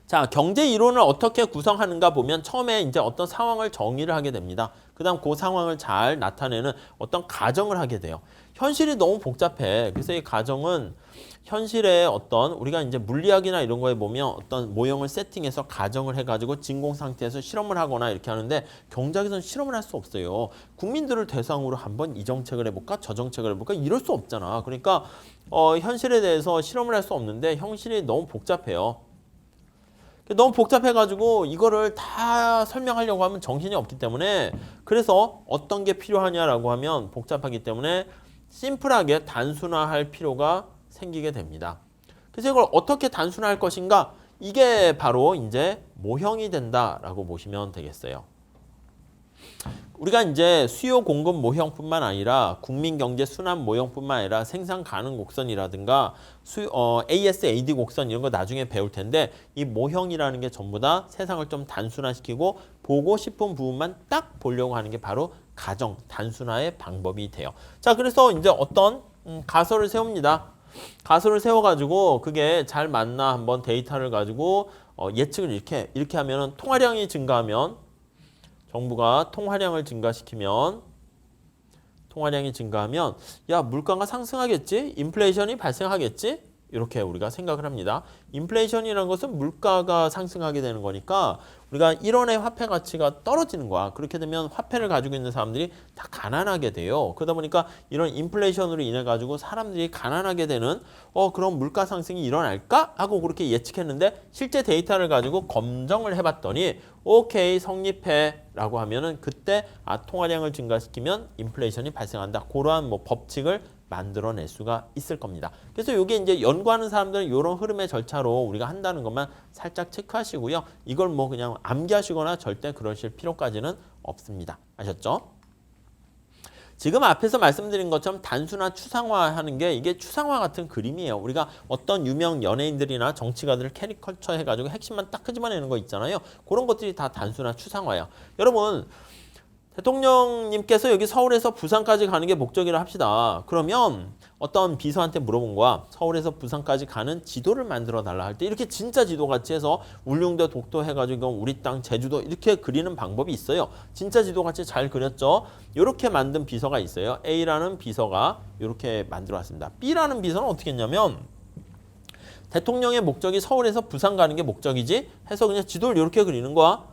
자, 경제 이론을 어떻게 구성하는가 보면 처음에 이제 어떤 상황을 정의를 하게 됩니다. 그다음 그 상황을 잘 나타내는 어떤 가정을 하게 돼요. 현실이 너무 복잡해. 그래서 이 가정은 현실의 어떤 우리가 이제 물리학이나 이런 거에 보면 어떤 모형을 세팅해서 가정을 해가지고 진공 상태에서 실험을 하거나 이렇게 하는데 경제학에서는 실험을 할 수 없어요. 국민들을 대상으로 한번 이 정책을 해볼까 저 정책을 해볼까 이럴 수 없잖아. 그러니까 현실에 대해서 실험을 할 수 없는데 현실이 너무 복잡해요. 너무 복잡해가지고 이거를 다 설명하려고 하면 정신이 없기 때문에 그래서 어떤 게 필요하냐라고 하면 복잡하기 때문에 심플하게 단순화할 필요가 생기게 됩니다. 그래서 이걸 어떻게 단순화할 것인가? 이게 바로 이제 모형이 된다라고 보시면 되겠어요. 우리가 이제 수요 공급 모형뿐만 아니라 국민 경제 순환 모형뿐만 아니라 생산 가능 곡선이라든가 ASAD 곡선 이런 거 나중에 배울 텐데 이 모형이라는 게 전부 다 세상을 좀 단순화시키고 보고 싶은 부분만 딱 보려고 하는 게 바로 가정 단순화의 방법이 돼요. 자, 그래서 이제 어떤 가설을 세웁니다. 가설을 세워가지고 그게 잘 맞나 한번 데이터를 가지고 예측을 이렇게 하면은 통화량이 증가하면 정부가 통화량이 증가하면 야 물가가 상승하겠지? 인플레이션이 발생하겠지? 이렇게 우리가 생각을 합니다. 인플레이션이라는 것은 물가가 상승하게 되는 거니까 우리가 1원의 화폐 가치가 떨어지는 거야. 그렇게 되면 화폐를 가지고 있는 사람들이 다 가난하게 돼요. 그러다 보니까 이런 인플레이션으로 인해 가지고 사람들이 가난하게 되는 그런 물가 상승이 일어날까? 하고 그렇게 예측했는데 실제 데이터를 가지고 검증을 해봤더니 오케이 성립해 라고 하면은 그때 통화량을 증가시키면 인플레이션이 발생한다. 그러한 뭐 법칙을 만들어낼 수가 있을 겁니다. 그래서 이게 이제 연구하는 사람들은 이런 흐름의 절차로 우리가 한다는 것만 살짝 체크하시고요. 이걸 뭐 그냥 암기하시거나 절대 그러실 필요까지는 없습니다. 아셨죠? 지금 앞에서 말씀드린 것처럼 단순한 추상화하는 게 이게 추상화 같은 그림이에요. 우리가 어떤 유명 연예인들이나 정치가들을 캐리커처 해가지고 핵심만 딱 끄집어내는 거 있잖아요. 그런 것들이 다 단순한 추상화예요. 여러분 대통령님께서 여기 서울에서 부산까지 가는 게 목적이라 합시다. 그러면 어떤 비서한테 물어본 거야. 서울에서 부산까지 가는 지도를 만들어 달라 할 때 이렇게 진짜 지도같이 해서 울릉도 독도 해가지고 우리 땅 제주도 이렇게 그리는 방법이 있어요. 진짜 지도같이 잘 그렸죠. 이렇게 만든 비서가 있어요. A라는 비서가 이렇게 만들어 왔습니다. B라는 비서는 어떻게 했냐면 대통령의 목적이 서울에서 부산 가는 게 목적이지 해서 그냥 지도를 이렇게 그리는 거야.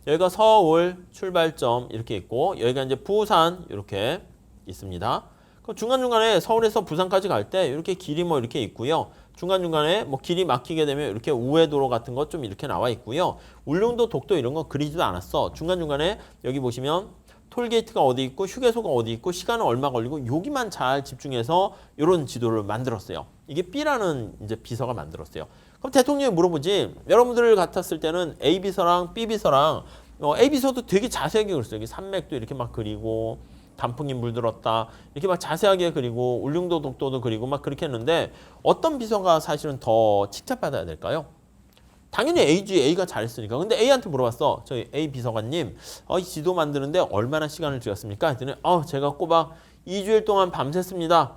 여기가 서울 출발점 이렇게 있고 여기가 이제 부산 이렇게 있습니다. 그럼 중간중간에 서울에서 부산까지 갈 때 이렇게 길이 뭐 이렇게 있고요. 중간중간에 뭐 길이 막히게 되면 이렇게 우회도로 같은 거 좀 이렇게 나와 있고요. 울릉도, 독도 이런 거 그리지도 않았어. 중간중간에 여기 보시면 톨게이트가 어디 있고 휴게소가 어디 있고 시간은 얼마 걸리고 여기만 잘 집중해서 이런 지도를 만들었어요. 이게 B라는 이제 비서가 만들었어요. 그럼 대통령이 물어보지. 여러분들 같았을 때는 A 비서랑 B 비서랑 A 비서도 되게 자세하게 그렸어요. 여기 산맥도 이렇게 막 그리고 단풍이 물들었다 이렇게 막 자세하게 그리고 울릉도 독도도 그리고 막 그렇게 했는데 어떤 비서가 사실은 더 칭찬받아야 될까요? 당연히 A지. A가 잘했으니까. 근데 A한테 물어봤어. 저희 A 비서관님, 이 지도 만드는데 얼마나 시간을 들였습니까? 했더니 제가 꼬박 2주일 동안 밤샜습니다.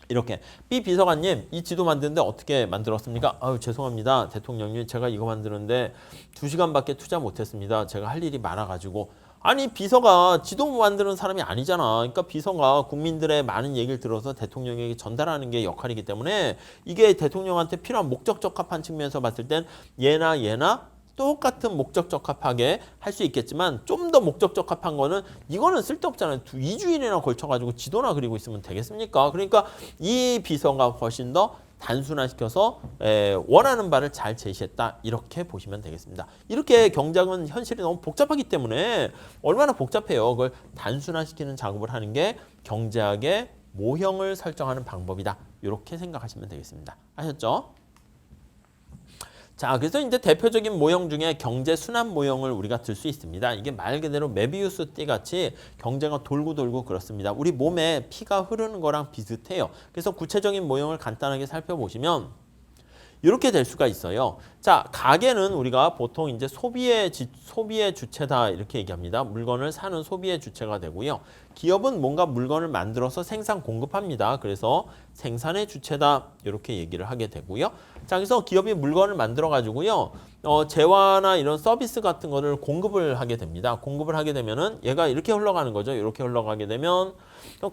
이렇게. B 비서관님, 이 지도 만드는데 어떻게 만들었습니까? 죄송합니다. 대통령님, 제가 이거 만드는데 2시간밖에 투자 못했습니다. 제가 할 일이 많아가지고. 아니, 비서가 지도 만드는 사람이 아니잖아. 그러니까 비서가 국민들의 많은 얘기를 들어서 대통령에게 전달하는 게 역할이기 때문에 이게 대통령한테 필요한 목적 적합한 측면에서 봤을 땐 얘나 똑같은 목적 적합하게 할 수 있겠지만 좀 더 목적 적합한 거는 이거는 쓸데없잖아요. 2주일이나 걸쳐가지고 지도나 그리고 있으면 되겠습니까? 그러니까 이 비서가 훨씬 더 단순화시켜서 원하는 바를 잘 제시했다. 이렇게 보시면 되겠습니다. 이렇게 경작은 현실이 너무 복잡하기 때문에 얼마나 복잡해요. 그걸 단순화시키는 작업을 하는 게 경제학의 모형을 설정하는 방법이다. 이렇게 생각하시면 되겠습니다. 아셨죠? 자, 그래서 이제 대표적인 모형 중에 경제 순환 모형을 우리가 들 수 있습니다. 이게 말 그대로 메비우스 띠 같이 경제가 돌고 돌고 그렇습니다. 우리 몸에 피가 흐르는 거랑 비슷해요. 그래서 구체적인 모형을 간단하게 살펴보시면 이렇게 될 수가 있어요. 자, 가계는 우리가 보통 이제 소비의 주체다 이렇게 얘기합니다. 물건을 사는 소비의 주체가 되고요. 기업은 뭔가 물건을 만들어서 생산 공급합니다. 그래서 생산의 주체다 이렇게 얘기를 하게 되고요. 자, 그래서 기업이 물건을 만들어 가지고요. 재화나 이런 서비스 같은 거를 공급을 하게 됩니다. 공급을 하게 되면은 얘가 이렇게 흘러가는 거죠. 이렇게 흘러가게 되면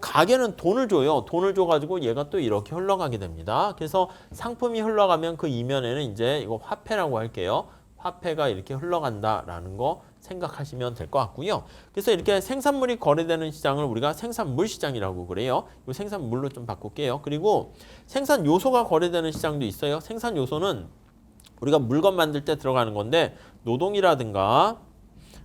가게는 돈을 줘요. 돈을 줘가지고 얘가 또 이렇게 흘러가게 됩니다. 그래서 상품이 흘러가면 그 이면에는 이제 이거 화폐라고 할게요. 화폐가 이렇게 흘러간다라는 거 생각하시면 될 것 같고요. 그래서 이렇게 생산물이 거래되는 시장을 우리가 생산물 시장이라고 그래요. 이 생산물로 좀 바꿀게요. 그리고 생산 요소가 거래되는 시장도 있어요. 생산 요소는 우리가 물건 만들 때 들어가는 건데 노동이라든가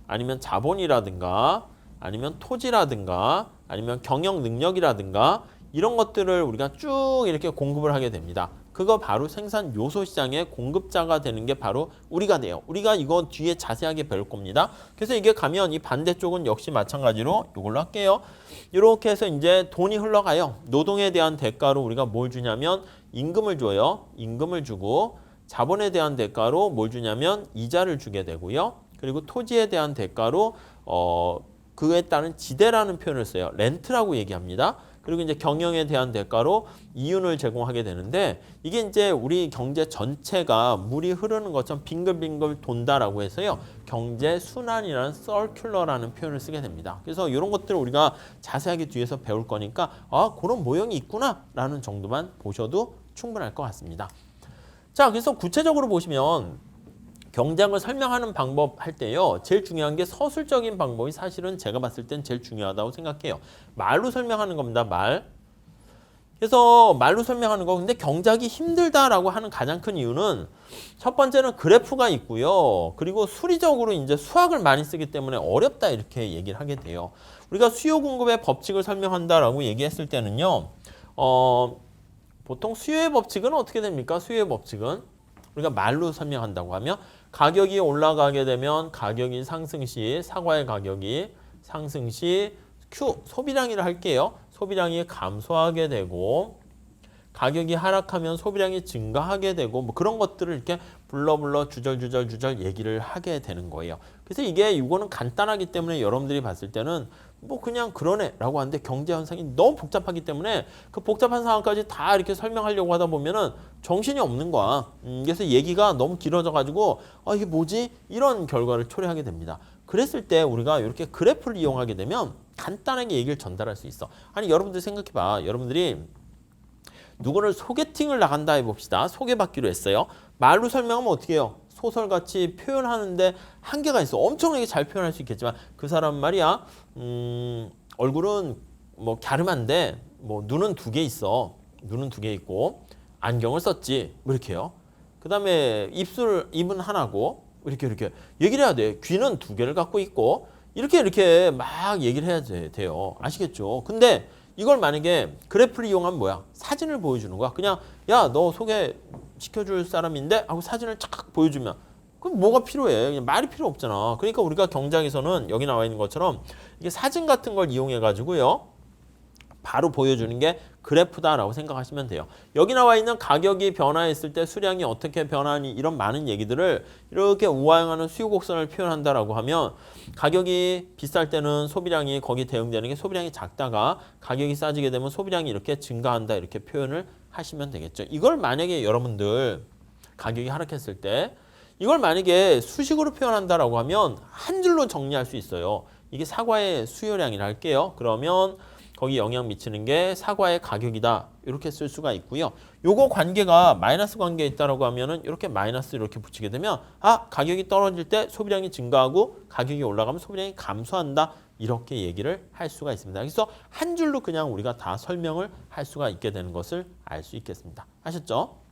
아니면 자본이라든가 아니면 토지라든가 아니면 경영 능력이라든가 이런 것들을 우리가 쭉 이렇게 공급을 하게 됩니다. 그거 바로 생산 요소 시장의 공급자가 되는 게 바로 우리가 돼요. 우리가 이거 뒤에 자세하게 배울 겁니다. 그래서 이게 가면 이 반대쪽은 역시 마찬가지로 이걸로 할게요. 이렇게 해서 이제 돈이 흘러가요. 노동에 대한 대가로 우리가 뭘 주냐면 임금을 줘요. 임금을 주고 자본에 대한 대가로 뭘 주냐면 이자를 주게 되고요. 그리고 토지에 대한 대가로 그에 따른 지대라는 표현을 써요. 렌트라고 얘기합니다. 그리고 이제 경영에 대한 대가로 이윤을 제공하게 되는데 이게 이제 우리 경제 전체가 물이 흐르는 것처럼 빙글빙글 돈다라고 해서요. 경제 순환이라는 서큘러라는 표현을 쓰게 됩니다. 그래서 이런 것들을 우리가 자세하게 뒤에서 배울 거니까 그런 모형이 있구나라는 정도만 보셔도 충분할 것 같습니다. 자, 그래서 구체적으로 보시면 경제학을 설명하는 방법 할 때요. 제일 중요한 게 서술적인 방법이 사실은 제가 봤을 땐 제일 중요하다고 생각해요. 말로 설명하는 겁니다. 말. 그래서 말로 설명하는 거. 근데 경제학이 힘들다라고 하는 가장 큰 이유는 첫 번째는 그래프가 있고요. 그리고 수리적으로 이제 수학을 많이 쓰기 때문에 어렵다 이렇게 얘기를 하게 돼요. 우리가 수요 공급의 법칙을 설명한다라고 얘기했을 때는요. 보통 수요의 법칙은 어떻게 됩니까? 수요의 법칙은 우리가 말로 설명한다고 하면 가격이 올라가게 되면 가격이 상승 시 사과의 가격이 상승 시 Q 소비량이라 할게요. 소비량이 감소하게 되고 가격이 하락하면 소비량이 증가하게 되고 뭐 그런 것들을 이렇게 불러 주절 얘기를 하게 되는 거예요. 그래서 이거는 간단하기 때문에 여러분들이 봤을 때는 뭐 그냥 그러네라고 하는데 경제 현상이 너무 복잡하기 때문에 그 복잡한 상황까지 다 이렇게 설명하려고 하다 보면은 정신이 없는 거야. 그래서 얘기가 너무 길어져 가지고 이게 뭐지? 이런 결과를 초래하게 됩니다. 그랬을 때 우리가 이렇게 그래프를 이용하게 되면 간단하게 얘기를 전달할 수 있어. 아니 여러분들 생각해봐. 여러분들이 누구를 소개팅을 나간다 해봅시다. 소개받기로 했어요. 말로 설명하면 어떻게 해요? 소설같이 표현하는데 한계가 있어. 엄청나게 잘 표현할 수 있겠지만 그 사람 말이야. 얼굴은 뭐 갸름한데 뭐 눈은 2개 있어. 눈은 2개 있고 안경을 썼지. 뭐 이렇게요. 그 다음에 입은 하나고 이렇게 얘기를 해야 돼. 귀는 2개를 갖고 있고 이렇게 막 얘기를 해야 돼요. 아시겠죠? 근데 이걸 만약에 그래프를 이용하면 뭐야? 사진을 보여주는 거야. 그냥 야, 너 소개시켜줄 사람인데 하고 사진을 쫙 보여주면 그럼 뭐가 필요해? 그냥 말이 필요 없잖아. 그러니까 우리가 경제학에서는 여기 나와 있는 것처럼 이게 사진 같은 걸 이용해 가지고요. 바로 보여주는 게 그래프다라고 생각하시면 돼요. 여기 나와 있는 가격이 변화했을 때 수량이 어떻게 변하니 이런 많은 얘기들을 이렇게 우화형하는 수요 곡선을 표현한다라고 하면 가격이 비쌀 때는 소비량이 거기 대응되는 게 소비량이 작다가 가격이 싸지게 되면 소비량이 이렇게 증가한다 이렇게 표현을 하시면 되겠죠. 이걸 만약에 여러분들 가격이 하락했을 때 이걸 만약에 수식으로 표현한다라고 하면 한 줄로 정리할 수 있어요. 이게 사과의 수요량이라 할게요. 그러면 거기 영향 미치는 게 사과의 가격이다. 이렇게 쓸 수가 있고요. 요거 관계가 마이너스 관계에 있다라고 하면은 이렇게 마이너스 이렇게 붙이게 되면 가격이 떨어질 때 소비량이 증가하고 가격이 올라가면 소비량이 감소한다. 이렇게 얘기를 할 수가 있습니다. 그래서 한 줄로 그냥 우리가 다 설명을 할 수가 있게 되는 것을 알 수 있겠습니다. 아셨죠?